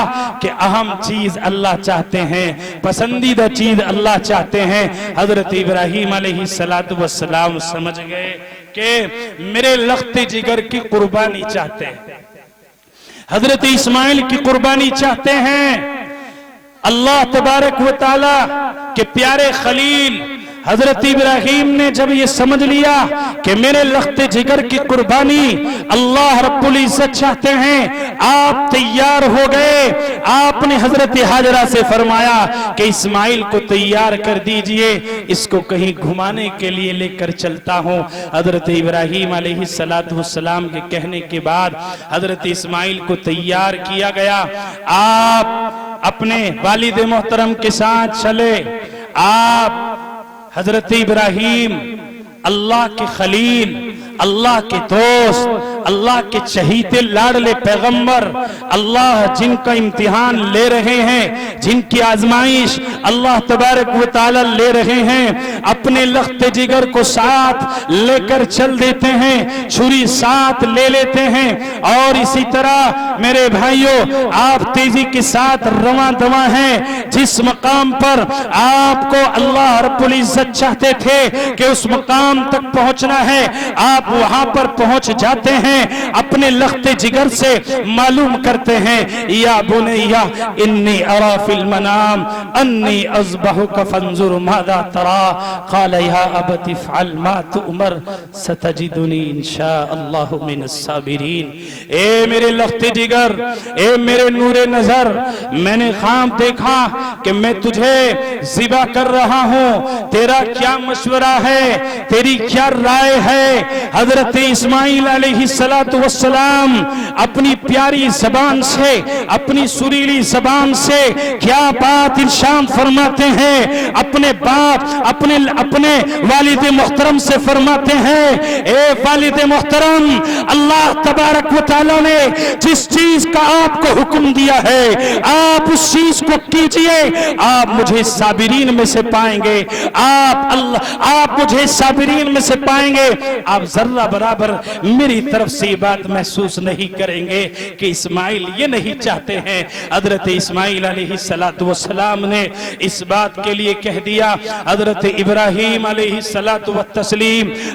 کہ اہم چیز اللہ چاہتے ہیں, پسندیدہ چیز اللہ چاہتے ہیں, حضرت ابراہیم علیہ السلام سمجھ گئے کہ میرے لخت جگر کی قربانی چاہتے ہیں, حضرت اسماعیل کی قربانی چاہتے ہیں. اللہ تبارک و تعالیٰ کے پیارے خلیل حضرت ابراہیم نے جب یہ سمجھ لیا کہ میرے لخت جگر کی قربانی اللہ رب العزت چاہتے ہیں, آپ تیار ہو گئے. آپ نے حضرت حاجرہ سے فرمایا کہ اسماعیل کو تیار کر دیجئے, اس کو کہیں گھمانے کے لیے لے کر چلتا ہوں. حضرت ابراہیم علیہ السلام کے کہنے کے بعد حضرت اسماعیل کو تیار کیا گیا. آپ اپنے والد محترم کے ساتھ چلے. آپ حضرت ابراہیم اللہ کے خلیل, اللہ کے دوست, اللہ کے چہیتے لاڈلے پیغمبر, اللہ جن کا امتحان لے رہے ہیں, جن کی آزمائش اللہ تبارک و تعالی لے رہے ہیں, اپنے لخت جگر کو ساتھ لے کر چل دیتے ہیں, چھری ساتھ لے لیتے ہیں. اور اسی طرح میرے بھائیوں آپ تیزی کے ساتھ رواں دواں ہیں. جس مقام پر آپ کو اللہ رب العزت چاہتے تھے کہ اس مقام تک پہنچنا ہے, آپ وہاں پر پہنچ جاتے ہیں. اپنے لخت جگر سے معلوم کرتے ہیں, یا بنیا انی ارا فی المنام انی اذبحک فانظر ماذا ترى قال یا ابت افعل ما تؤمر ستجدنی انشاء اللہ من الصابرین. اے میرے لخت جگر, اے میرے نور نظر, میں نے خواب دیکھا کہ میں تجھے ذبح کر رہا ہوں, تیرا کیا مشورہ ہے, تیری کیا رائے ہے؟ حضرت اسماعیل علیہ السلام اپنی پیاری زبان سے, اپنی سریلی زبان سے کیا بات ارشاد فرماتے ہیں. اپنے باپ اپنے والد محترم سے فرماتے ہیں, اے والد محترم, اللہ تبارک و تعالیٰ نے جس چیز کا آپ کو حکم دیا ہے آپ اس چیز کو کیجئے, آپ مجھے صابرین میں سے پائیں گے, آپ مجھے صابرین میں سے پائیں گے. آپ ذرہ برابر میری طرف سے یہ بات محسوس نہیں کریں گے کہ اسماعیل یہ نہیں چاہتے ہیں. حضرت اسماعیل علیہ السلام نے اس بات کے لیے کہہ دیا. حضرت ابراہیم علیہ السلام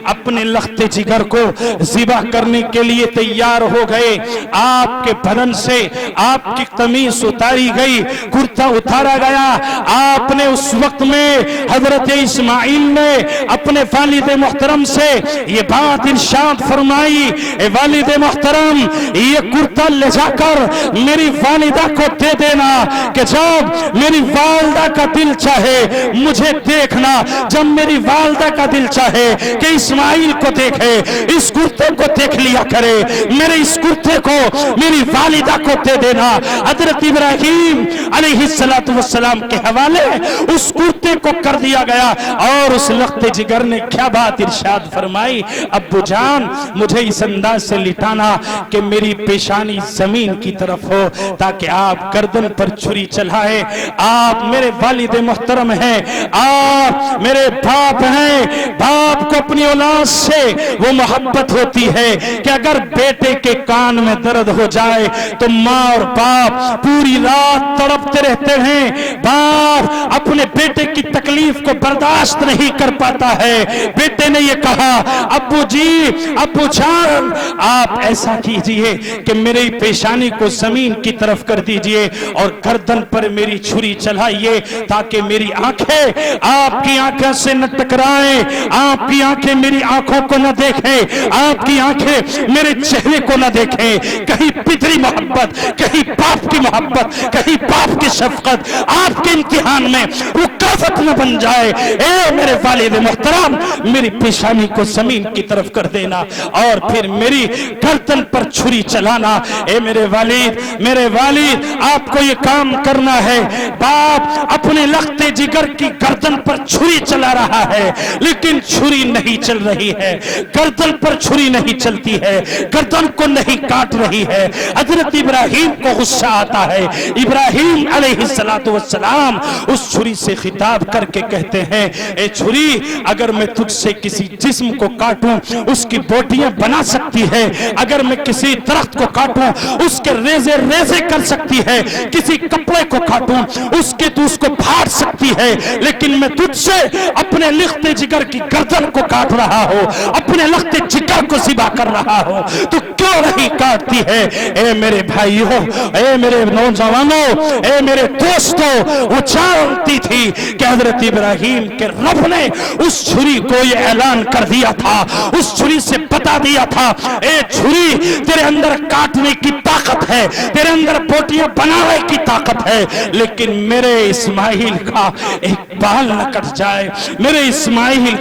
اپنے لخت جگر کو ذبح کرنے کے لیے تیار ہو گئے. آپ کے بدن سے آپ کی قمیص اتاری گئی, کرتا اتارا گیا. آپ نے اس وقت میں حضرت اسماعیل نے اپنے والد محترم سے یہ بات ارشاد فرمائی, اے والد محترم, یہ کرتا لے جا کر میری والدہ کو دے دینا کہ جب میری والدہ کا دل چاہے مجھے دیکھنا, جب میری والدہ کا دل چاہے کہ اسماعیل کو دیکھے, اس کرتے کو دیکھ لیا کرے, میرے اس کرتے کو میری والدہ کو دے دینا. حضرت ابراہیم علیہ السلام کے حوالے اس کرتے کو کر دیا گیا. اور اس لخت جگر نے کیا بات ارشاد فرمائی, ابو جان مجھے اس انداز سے لٹانا کہ میری پیشانی زمین کی طرف ہو تاکہ آپ گردن پر چھری چلائے. آپ میرے والد محترم ہیں, آپ میرے باپ ہیں. باپ کو اپنی اولاد سے وہ محبت ہوتی ہے کہ اگر بیٹے کے کان میں درد ہو جائے تو ماں اور باپ پوری رات تڑپتے رہتے ہیں. باپ اپنے بیٹے کی تکلیف کو برداشت نہیں کر پاتا ہے. بیٹے نے یہ کہا, ابو جی, ابو جان, آپ ایسا کیجئے کہ میری پیشانی کو زمین کی طرف کر دیجئے اور گردن پر میری چھری چلائیے تاکہ میری آنکھیں آپ کی آنکھوں سے نہ ٹکرائیں, آپ کی آنکھیں میری آنکھوں کو نہ دیکھیں, آپ کی آنکھیں میرے چہرے کو نہ دیکھیں. کہیں پتری محبت, کہیں باپ کی محبت, کہیں باپ کی شفقت آپ کے امتحان میں رکاوٹ نہ بن جائے. اے میرے والد محترم, میری پیشانی کو زمین کی طرف کر دینا اور پھر میرے मेरी गर्दन पर छुरी चलाना। ए मेरे वालिद आपको ये काम करना है। बाप अपने लखते जिगर की गर्दन पर छुरी चला रहा है, लेकिन छुरी नहीं चल रही है, गर्दन पर छुरी नहीं चलती है, गर्दन को नहीं काट रही है। हजरत इब्राहिम को गुस्सा आता है। इब्राहिम अलैहिस्सलातु वस्सलाम उस छुरी से खिताब करके कहते हैं, ए छुरी, अगर मैं तुझसे किसी जिस्म को काटूं उसकी बोटियां बना सकती है, अगर मैं किसी दरख्त को काटूं उसके रेजे रेजे कर सकती है, किसी कपड़े को काटूं उसके तो उसको फाड़ सकती है, लेकिन मैं तुझसे अपने लिखते जिगर की गर्दन को काट रहा हो, अपने लिखते जिगर को ज़िबा कर रहा हो, तो क्यों नहीं काटती है? ए मेरे भाइयों, ए मेरे नौजवानों, ए मेरे दोस्तों, वो जानती थी कि हजरत इब्राहिम के रब ने उस छुरी को ये ऐलान कर दिया था, उस छुरी से बता दिया था, ए छुरी, तेरे अंदर काटने की ताकत है, तेरे अंदर बोटियां बनाने की ताकत है, लेकिन मेरे इस्माइल का एक बाल न कट जाए, मेरे इस्माइल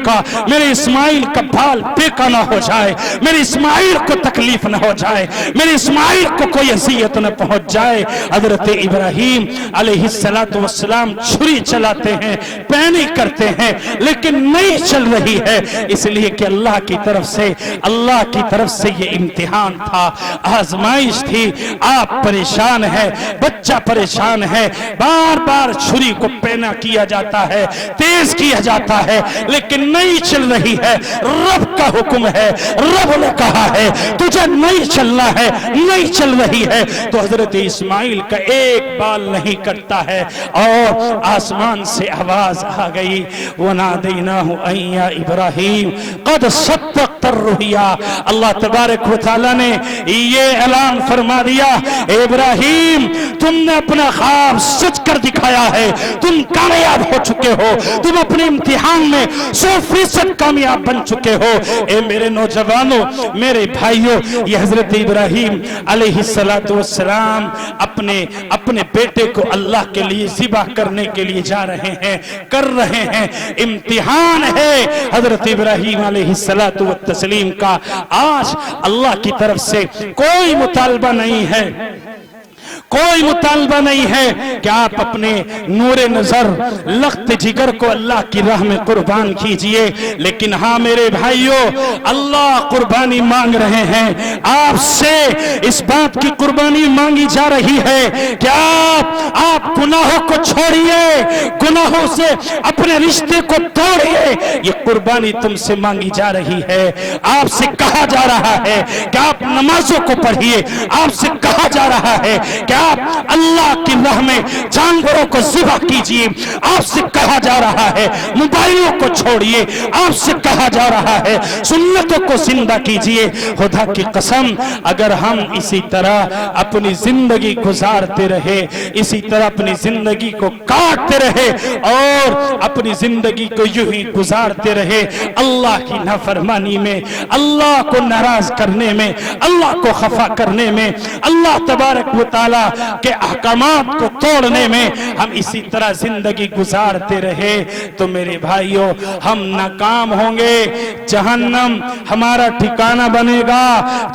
का बाल बेका ना हो जाए, मेरे इस्माइल को तकलीफ न हो जाए, मेरे इस्माइल को कोई अज़ियत न पहुंच जाए। हजरत इब्राहिम अलैहिस्सलातु वस्सलाम छुरी चलाते हैं, पैनी करते हैं, लेकिन नहीं चल रही है, इसलिए कि अल्लाह की तरफ से ये इम्तिहान था, आजमाइश थी। आप परेशान है, बच्चा परेशान है, बार बार छुरी को पैना किया जाता है, तेज किया जाता है, लेकिन नहीं चल रही है। रब का हुक्म है, रब ने कहा है तुझे नहीं चलना है, नहीं चल रही है, तो हजरत इस्माइल का एक बाल नहीं कटता है। और आसमान से आवाज आ गई, वनादैनाहु अय्या इब्राहिम कद सद्दक़्ता रुया। अल्लाह तबारक व तआला ने ये ऐलान फरमा दिया, इब्राहिम, तुमने अपना ख्वाब सच कर दिखाया है, तुम कामयाब हो चुके हो, तुम अपने इम्तिहान में 100% कामयाब बन चुके हो। ए मेरे नौजवानों, मेरे भाइयों, ये हजरत इब्राहिम अलैहिस्सलातु वस्सलाम अपने बेटे को अल्लाह के लिए ज़िबा करने के लिए जा रहे हैं, कर रहे हैं। इम्तिहान है हजरत इब्राहिम अलैहिस्सलातु वत्तस्लीम का। आज अल्लाह की तरफ से कोई मुतालबा नहीं है, कोई मुतालबा नहीं है कि आप अपने नूरे नजर लख्त जिगर को अल्लाह की राह में कुर्बान कीजिए, लेकिन हाँ मेरे भाइयों, अल्लाह कुर्बानी मांग रहे हैं आपसे। इस बात की कुर्बानी मांगी जा रही है कि आप गुनाहों को छोड़िए, गुनाहों से अपने रिश्ते को तोड़िए, ये कुर्बानी तुमसे मांगी जा रही है। आपसे कहा जा रहा है कि आप नमाजों को पढ़िए, आपसे कहा जा रहा है कि आप अल्लाह की राह में जानवरों को ज़िबा कीजिए, आपसे कहा जा रहा है मोबाइलों को छोड़िए, आपसे कहा जा रहा है सुन्नतों को जिंदा कीजिए। खुदा की कसम, अगर हम इसी तरह अपनी जिंदगी गुजारते रहे, इसी तरह अपनी जिंदगी को काटते रहे और अपनी जिंदगी को यूं ही गुजारते रहे, अल्लाह की नाफरमानी में, अल्लाह को नाराज करने में, अल्लाह को खफा करने में, अल्लाह तबारक व तआला के अहकामात को तोड़ने में हम इसी तरह जिंदगी गुजारते रहे, तो मेरे भाइयों, हम नाकाम होंगे। जहन्नम हमारा ठिकाना बनेगा,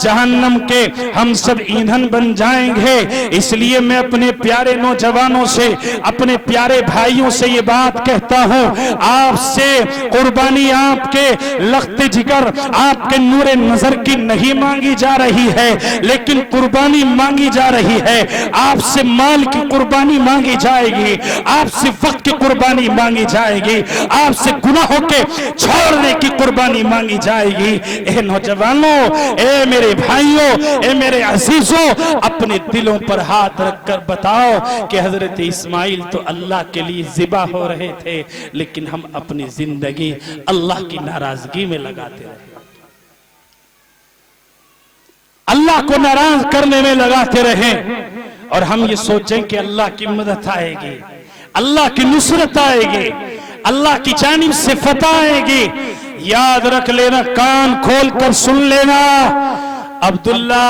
जहन्नम के हम सब ईंधन बन जाएंगे। इसलिए मैं अपने प्यारे नौजवानों से, अपने प्यारे भाइयों से ये बात कहता हूं, आपसे कुर्बानी आपके लख्ते जिगर, आपके नूरे नजर की नहीं मांगी जा रही है, लेकिन कुर्बानी मांगी जा रही है। आपसे माल की कुर्बानी मांगी जाएगी, आपसे वक्त की कुर्बानी मांगी जाएगी, आपसे गुनाहों के छोड़ने की कुर्बानी मांगी जाएगी। ए नौजवानों, ए मेरे भाइयों, ए मेरे अजीजों, अपने दिलों पर हाथ रखकर बताओ कि हजरत इस्माइल तो अल्लाह के लिए ज़िबा हो रहे थे, लेकिन हम अपनी जिंदगी अल्लाह की नाराजगी में लगाते रहे, अल्लाह को नाराज करने में लगाते रहे, और हम ये सोचें कि अल्लाह की मदद आएगी, अल्लाह की नुसरत आएगी, अल्लाह की जानिब से फतह आएगी। याद रख लेना, कान खोल कर सुन लेना, अब्दुल्ला,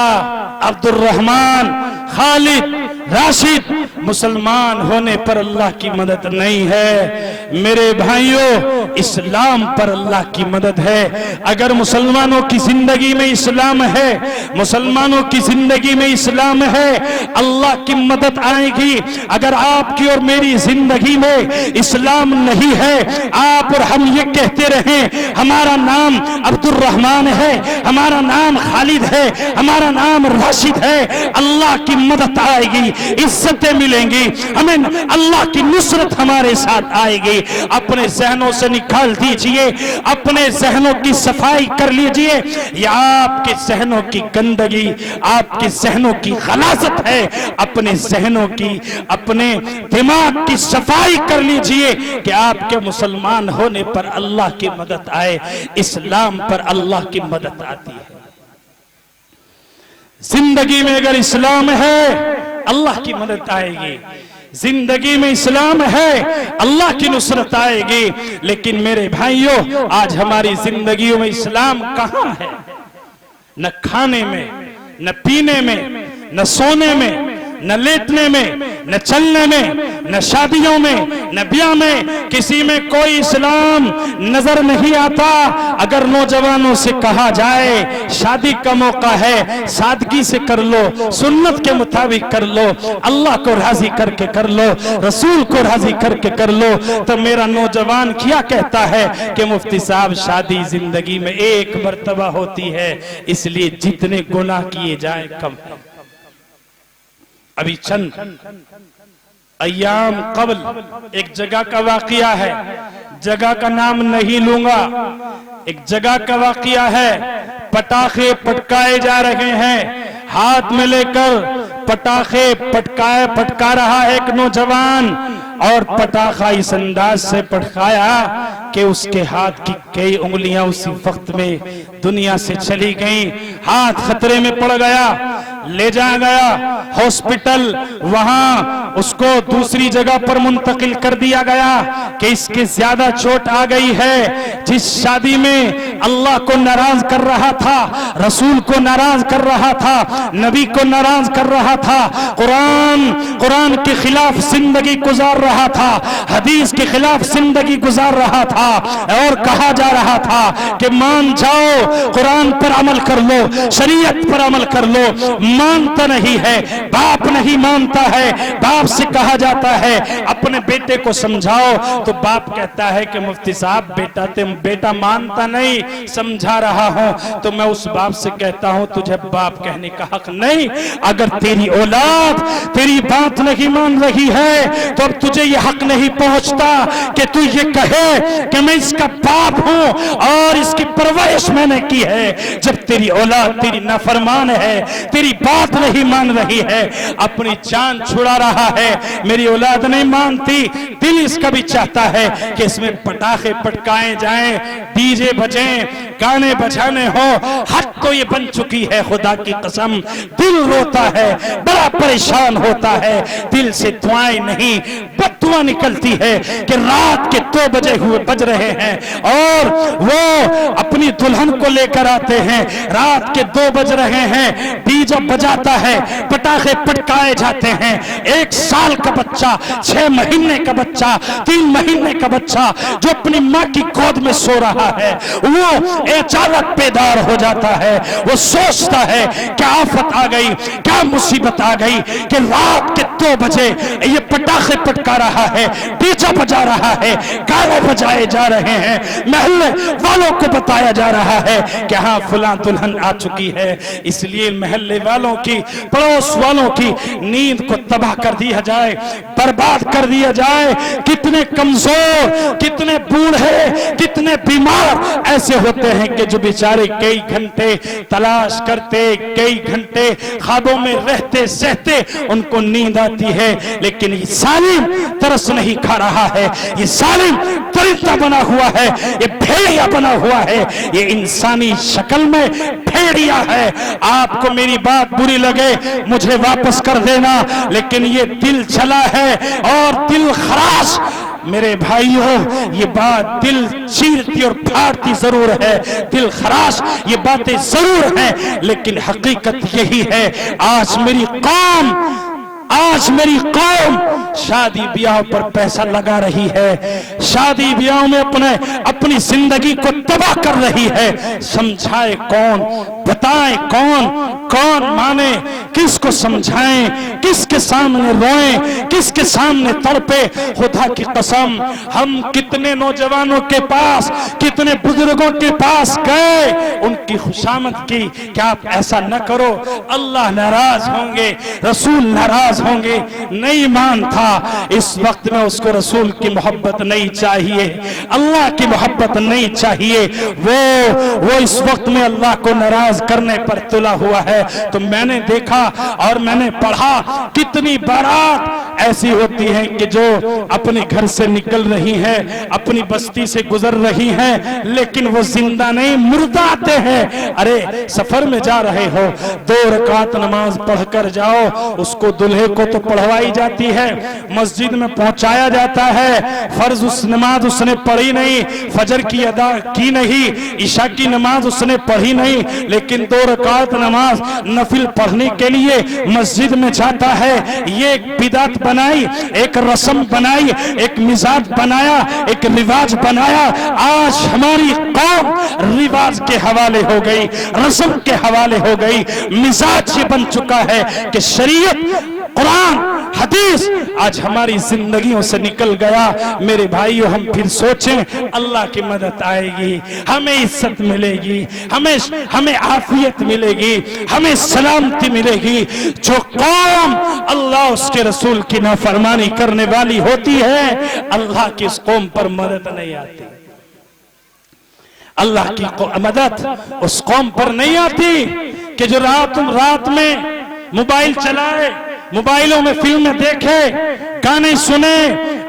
अब्दुर्रहमान, खालिद राशिद, मुसलमान होने पर अल्लाह की मदद नहीं है मेरे भाइयों, इस्लाम पर अल्लाह की मदद है। अगर मुसलमानों की जिंदगी में इस्लाम है, मुसलमानों की जिंदगी में इस्लाम है, अल्लाह की मदद आएगी। अगर आपकी और मेरी जिंदगी में इस्लाम नहीं है, आप और हम ये कहते रहें हमारा नाम अब्दुल रहमान है, हमारा नाम खालिद है, हमारा नाम राशिद है, अल्लाह की मदद आएगी, इज्जतें मिलेंगी, हमें अल्लाह की नुसरत हमारे साथ आएगी। अपने जहनों से निकाल दीजिए, अपने जहनों की सफाई कर लीजिए। ये आपके जहनों की गंदगी, आपके जहनों की गलाजत है। अपने जहनों की, अपने दिमाग की सफाई कर लीजिए कि आपके मुसलमान होने पर अल्लाह की मदद आए, इस्लाम पर अल्लाह की मदद आती है। जिंदगी में अगर इस्लाम है, अल्लाह की मदद आएगी। जिंदगी में इस्लाम है, अल्लाह की नुसरत आएगी। लेकिन मेरे भाइयों, आज हमारी जिंदगियों में इस्लाम कहां है? न खाने में, न पीने में, न सोने में, न लेटने में, न चलने में, न शादियों में, न ब्याह में, किसी में कोई इस्लाम नजर नहीं आता। अगर नौजवानों से कहा जाए शादी का मौका है, सादगी से कर लो, सुन्नत के मुताबिक कर लो, अल्लाह को राजी करके कर लो, रसूल को राजी करके कर लो, तो मेरा नौजवान क्या कहता है कि मुफ्ती साहब शादी जिंदगी में एक मर्तबा होती है, इसलिए जितने गुनाह किए जाए कम है। अभी चंद अय्याम कबल एक जगह का वाकया है, जगह का नाम नहीं लूंगा, एक जगह का वाकया है। पटाखे पटकाए जा रहे हैं, हाथ में लेकर पटाखे पटका रहा है एक नौजवान, और पटाखा इस अंदाज से पटकाया कि उसके हाथ की कई उंगलियां उसी वक्त में दुनिया से चली गईं। हाथ खतरे में पड़ गया, ले जाया गया हॉस्पिटल, वहां उसको दूसरी जगह पर मुंतकिल कर दिया गया कि इसके ज्यादा चोट आ गई है। जिस शादी में अल्लाह को नाराज कर रहा था, रसूल को नाराज कर रहा था, नबी को नाराज कर रहा था, कुरान के खिलाफ जिंदगी गुजार रहा था, हदीस के खिलाफ जिंदगी गुजार रहा था, और कहा जा रहा था कि मान जाओ, कुरान पर अमल कर लो, शरीयत पर अमल कर लो। मानता नहीं है, बाप नहीं मानता है। बाप से कहा जाता है अपने बेटे को समझाओ, तो बाप कहता है कि मुफ्ती साहब बेटा मानता नहीं, समझा रहा हूं। तो मैं उस बाप से कहता हूं तुझे बाप कहने का हक नहीं। अगर तेरी औलाद तेरी बात नहीं मान रही है, तो अब तुझे ये हक नहीं पहुंचता कि तू ये कहे कि मैं इसका बाप हूं और इसकी परवरिश मैंने की है। जब तेरी औलाद तेरी नाफरमान है, तेरी बात नहीं मान रही है, अपनी जान छुड़ा रहा है, मेरी औलाद नहीं मानती, दिल इसका भी चाहता है कि इसमें पटाखे पटकाए जाएं, डीजे बजें, गाने बजाने हो। हद तो ये बन चुकी है, खुदा की कसम दिल रोता है, बड़ा परेशान होता है, दिल से दुआएं नहीं बददुआ निकलती है कि रात के 2 बजे हुए बज रहे हैं और वो अपनी दुल्हन को लेकर आते हैं, रात के 2 बज रहे हैं, डीजे बजाता है, पटाखे पटकाए जाते हैं। 1 साल का बच्चा, 6 महीने का बच्चा, 3 महीने का बच्चा जो अपनी माँ की गोद में सो रहा है, वो अचानक बेदार हो जाता है। वो सोचता है क्या आफत आ गई, क्या मुसीबत आ गई कि रात के 2 बजे ये पटाखे पटका रहा है, डीजे बजा रहा है, गाने बजाए जा रहे हैं। महल्ले वालों को बताया जा रहा है कि हाँ फलां दुल्हन आ चुकी है। इसलिए महल्ले वालों की, पड़ोस वालों की नींद को तबाह कर दिया जाए, बर्बाद कर दिया जाए। कितने कमजोर, कितने बूढ़े, कितने बीमार ऐसे होते हैं कि जो बेचारे कई घंटे तलाश करते, कई घंटे ख्वाबों में रहते सहते उनको नींद आती है, लेकिन ये सालिम तरस नहीं खा रहा है, ये सालिम परिंदा बना हुआ है, ये भेड़िया बना हुआ है, ये इंसानी शक्ल में भेड़िया है। आपको मेरी बात बुरी लगे मुझे वापस कर देना, लेकिन ये दिल चला है और दिल खराश। मेरे भाइयों, ये बात दिल चीरती और फाड़ती जरूर है, दिल खराश ये बातें जरूर हैं, लेकिन हकीकत यही है आज मेरी कौम آج میری قوم شادی بیاہ پر پیسہ لگا رہی ہے، شادی بیاہ میں اپنی زندگی کو تباہ کر رہی ہے۔ سمجھائے کون، بتائیں کون مانے، کس کو سمجھائیں، کس کے سامنے روئیں، کس کے سامنے تڑپے؟ خدا کی قسم ہم کتنے نوجوانوں کے پاس، کتنے بزرگوں کے پاس گئے، ان کی خوشامد کی کہ آپ ایسا نہ کرو، اللہ ناراض ہوں گے، رسول ناراض ہوں گے۔ نہیں مان تھا، اس وقت میں اس کو رسول کی محبت نہیں چاہیے، اللہ کی محبت نہیں چاہیے، وہ اس وقت میں اللہ کو ناراض کرنے پر تلا ہوا ہے۔ تو میں نے دیکھا اور میں نے پڑھا کتنی بارات ایسی ہوتی ہیں کہ جو اپنے گھر سے نکل رہی ہیں، اپنی بستی سے گزر رہی ہیں، لیکن وہ زندہ نہیں، مردہ آتے ہیں۔ ارے سفر میں جا رہے ہو، 2 رکعت نماز پڑھ کر جاؤ، اس کو دلہے کو تو پڑھوائی جاتی ہے، مسجد میں پہنچایا جاتا ہے، فرض اس نماز اس نے پڑھی نہیں، فجر کی ادا کی نہیں، عشاء کی نماز اس نے پڑھی نہیں، لیکن 2 رکعت نماز نفل پڑھنے کے لیے مسجد میں جاتا ہے۔ یہ ایک بدعت بنائی، ایک رسم بنائی، ایک مزاج بنایا، ایک رواج بنایا۔ آج ہماری قوم رواج کے حوالے ہو گئی، رسم کے حوالے ہو گئی، مزاج یہ بن چکا ہے کہ شریعت، قرآن، حدیث آج ہماری زندگیوں سے نکل گیا۔ میرے بھائیو ہم پھر سوچیں، اللہ کی مدد آئے گی، ہمیں عزت ملے گی، ہمیں عافیت ملے گی، ہمیں سلامتی ملے گی۔ جو قوم اللہ اس کے رسول کی نافرمانی کرنے والی ہوتی ہے، اللہ کی اس قوم پر مدد نہیں آتی، اللہ کی مدد اس قوم پر نہیں آتی کہ جو رات میں موبائل چلائے، موبائلوں میں فلمیں دیکھے، گانے سنے،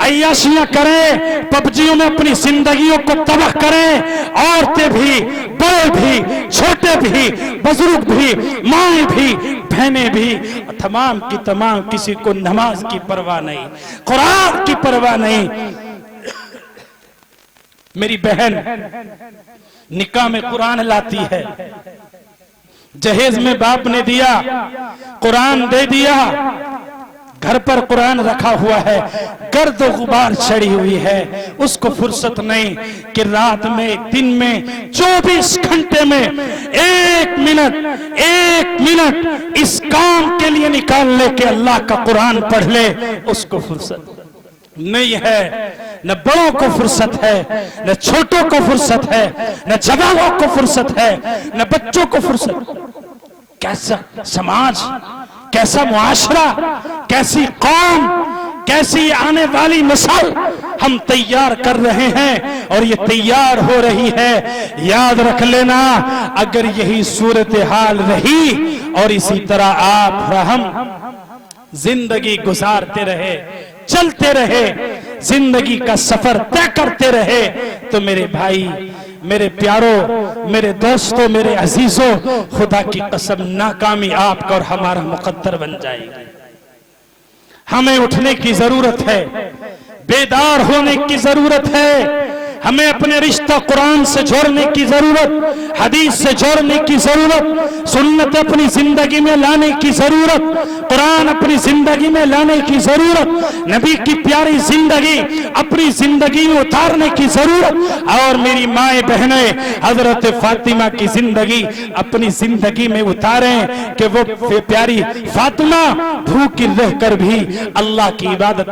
عیاشیاں کریں، پبجیوں میں اپنی زندگیوں کو تباہ کریں، عورتیں بھی، بڑے بھی، چھوٹے بھی، بزرگ بھی، مائیں بھی، بہنیں بھی، تمام کی تمام، کسی کو نماز کی پرواہ نہیں، قرآن کی پرواہ نہیں۔ میری بہن نکاح میں قرآن لاتی ہے، جہیز میں باپ نے دیا، قرآن دے دیا، گھر پر قرآن رکھا ہوا ہے، گرد و غبار چڑھی ہوئی ہے، اس کو فرصت نہیں کہ رات میں، دن میں، 24 گھنٹے میں 1 منٹ اس کام کے لیے نکال لے کہ اللہ کا قرآن پڑھ لے، اس کو فرصت نہیں ہے۔ نہ بڑوں کو فرصت ہے، نہ چھوٹوں کو فرصت ہے، نہ جوانوں کو فرصت ہے، نہ بچوں کو فرصت۔ کیسا سماج، کیسا معاشرہ، کیسی قوم، کیسی آنے والی نسل ہم تیار کر رہے ہیں، اور یہ تیار ہو رہی ہے۔ یاد رکھ لینا، اگر یہی صورتحال رہی اور اسی طرح آپ اور ہم زندگی گزارتے رہے، چلتے رہے، زندگی کا سفر طے کرتے رہے، تو میرے بھائی، میرے پیاروں، میرے دوستوں، میرے عزیزوں، خدا کی قسم ناکامی آپ کا اور ہمارا مقدر بن جائے گی۔ ہمیں اٹھنے کی ضرورت ہے، بیدار ہونے کی ضرورت ہے، ہمیں اپنے رشتہ قرآن سے جوڑنے کی ضرورت، حدیث سے جوڑنے کی ضرورت، سنت اپنی زندگی میں لانے کی ضرورت، قرآن اپنی زندگی میں لانے کی ضرورت، نبی کی پیاری زندگی اپنی زندگی میں اتارنے کی ضرورت، اور میری مائیں بہنیں حضرت فاطمہ کی زندگی اپنی زندگی میں اتاریں کہ وہ پیاری فاطمہ بھوکی رہ کر بھی اللہ کی عبادت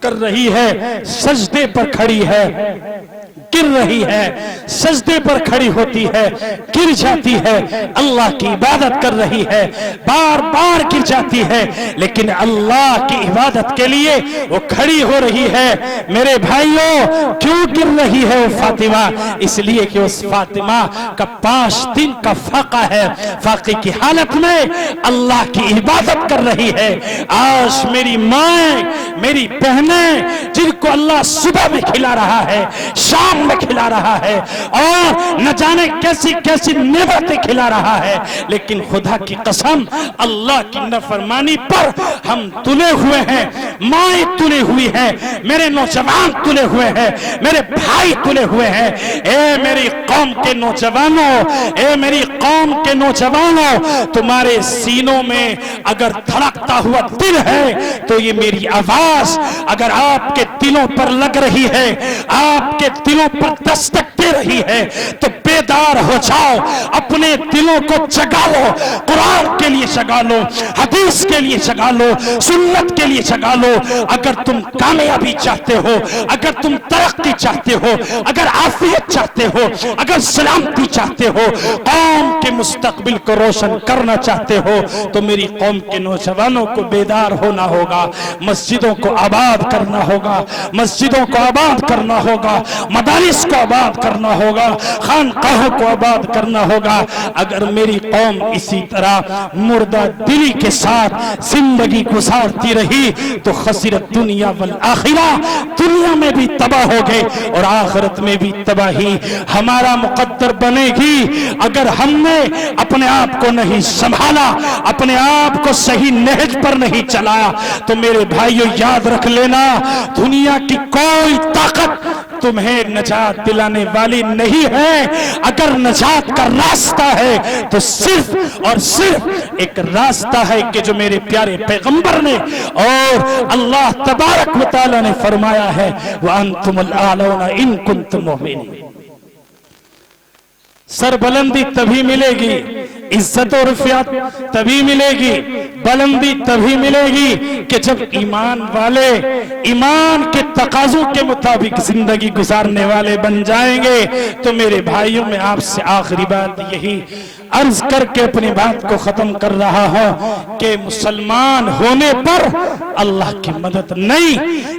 کر رہی ہے، سجدے پر کھڑی ہے، گر رہی ہے، سجدے پر کھڑی ہوتی ہے، گر جاتی ہے، اللہ کی عبادت کر رہی ہے، بار بار گر جاتی ہے، لیکن اللہ کی عبادت کے لیے وہ کھڑی ہو رہی ہے۔ میرے بھائیوں، کیوں گر رہی ہے وہ فاطمہ؟ اس لیے کہ اس فاطمہ کا 5 دن کا فاقہ ہے، فاقے کی حالت میں اللہ کی عبادت کر رہی ہے۔ آج میری مائیں، میری بہنیں، جن کو اللہ صبح میں کھلا رہا ہے، شام मैदान में खिला रहा है और न जाने कैसी कैसी नेमतें खिला रहा है, लेकिन खुदा की कसम अल्लाह की नाफरमानी पर हम तुले हुए हैं, माएँ तुले हुई हैं, मेरे नौजवान तुले हुए हैं, मेरे भाई तुले हुए हैं। ए मेरी कौम के नौजवानों, ए मेरी कौम के नौजवानों, तुम्हारे सीनों में अगर धड़कता हुआ दिल है तो ये मेरी आवाज अगर आपके दिलों पर लग रही है, आपके दिलों पर दस्तक दे रही है, तो बेदार हो जाओ, अपने दिलों को जगा लो, कुरान के लिए जगा लो, हदीस के लिए जगा लो, सुन्नत के लिए जगा लो। अगर तुम कामयाबी चाहते हो, अगर तुम तरक्की चाहते हो, अगर आफियत चाहते हो, अगर सलामती चाहते हो, कौम के मुस्तकबिल को रोशन करना चाहते हो, तो मेरी कौम के नौजवानों को बेदार होना होगा, मस्जिदों को आबाद करना होगा, मस्जिदों को आबाद करना होगा, मदारिस को आबाद करना होगा, खानकाहों को आबाद करना होगा। अगर मेरी कौम इसी तरह मुर्दा दिली के साथ जिंदगी गुजारती रही तो खसिरत दुनिया वल आखिरा, दुनिया में भी तबाह हो गए और आखिरत में भी तबाही हमारा मुकद्दर बनेगी। अगर हमने अपने आप को नहीं संभाला, अपने आप को सही नहज पर नहीं चलाया, तो मेरे भाइयों याद रख लेना, दुनिया की कोई ताकत तुम्हें नजात दिलाने वाली नहीं है। अगर नजात का रास्ता है तो सिर्फ और सिर्फ एक रास्ता है कि जो मेरे प्यारे पैगंबर ने और अल्लाह तबारक व तआला ने फरमाया है, व अंतुमुल आलौना इन कुंतुम मुमिनीन। सरबुलंदी तभी मिलेगी, इज्जत और रुफियत तभी मिलेगी, बुलंदी तभी मिलेगी कि जब ईमान वाले ईमान के तकाजों के मुताबिक जिंदगी गुजारने वाले बन जाएंगे। तो मेरे भाइयों में आपसे आखिरी बात यही अर्ज करके अपनी बात को खत्म कर रहा हूं कि मुसलमान होने पर अल्लाह की मदद नहीं,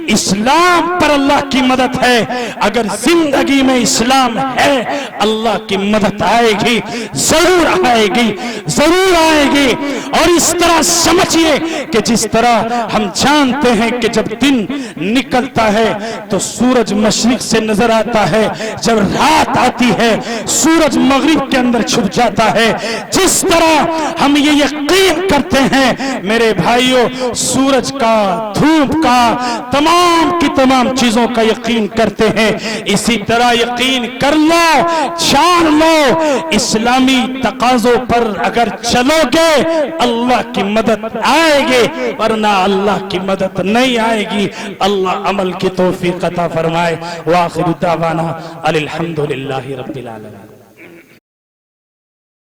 इस्लाम पर अल्लाह की मदद है। अगर जिंदगी में इस्लाम है, अल्लाह की मदद आएगी, जरूर आएगी, जरूर आएगी। और इस तरह समझिए कि जिस तरह हम जानते हैं कि जब दिन निकलता है तो सूरज मशरिक से नजर आता है, जब रात आती है सूरज मगरिब के अंदर छुप जाता है। जिस तरह हम ये यकीन करते हैं मेरे भाइयों, सूरज का, धूप का, तमाम की तमाम चीजों का यकीन करते हैं, इसी तरह यकीन कर लो, जान लो, इस्लामी तकाजों पर अगर चलोगे अल्लाह की मदद आएगी, वरना अल्लाह की मदद नहीं आएगी। अल्लाह अमल की तौफीक अता फरमाए। व आखिर दावाना अल्हम्दुलिल्लाहि रब्बिल आलमीन।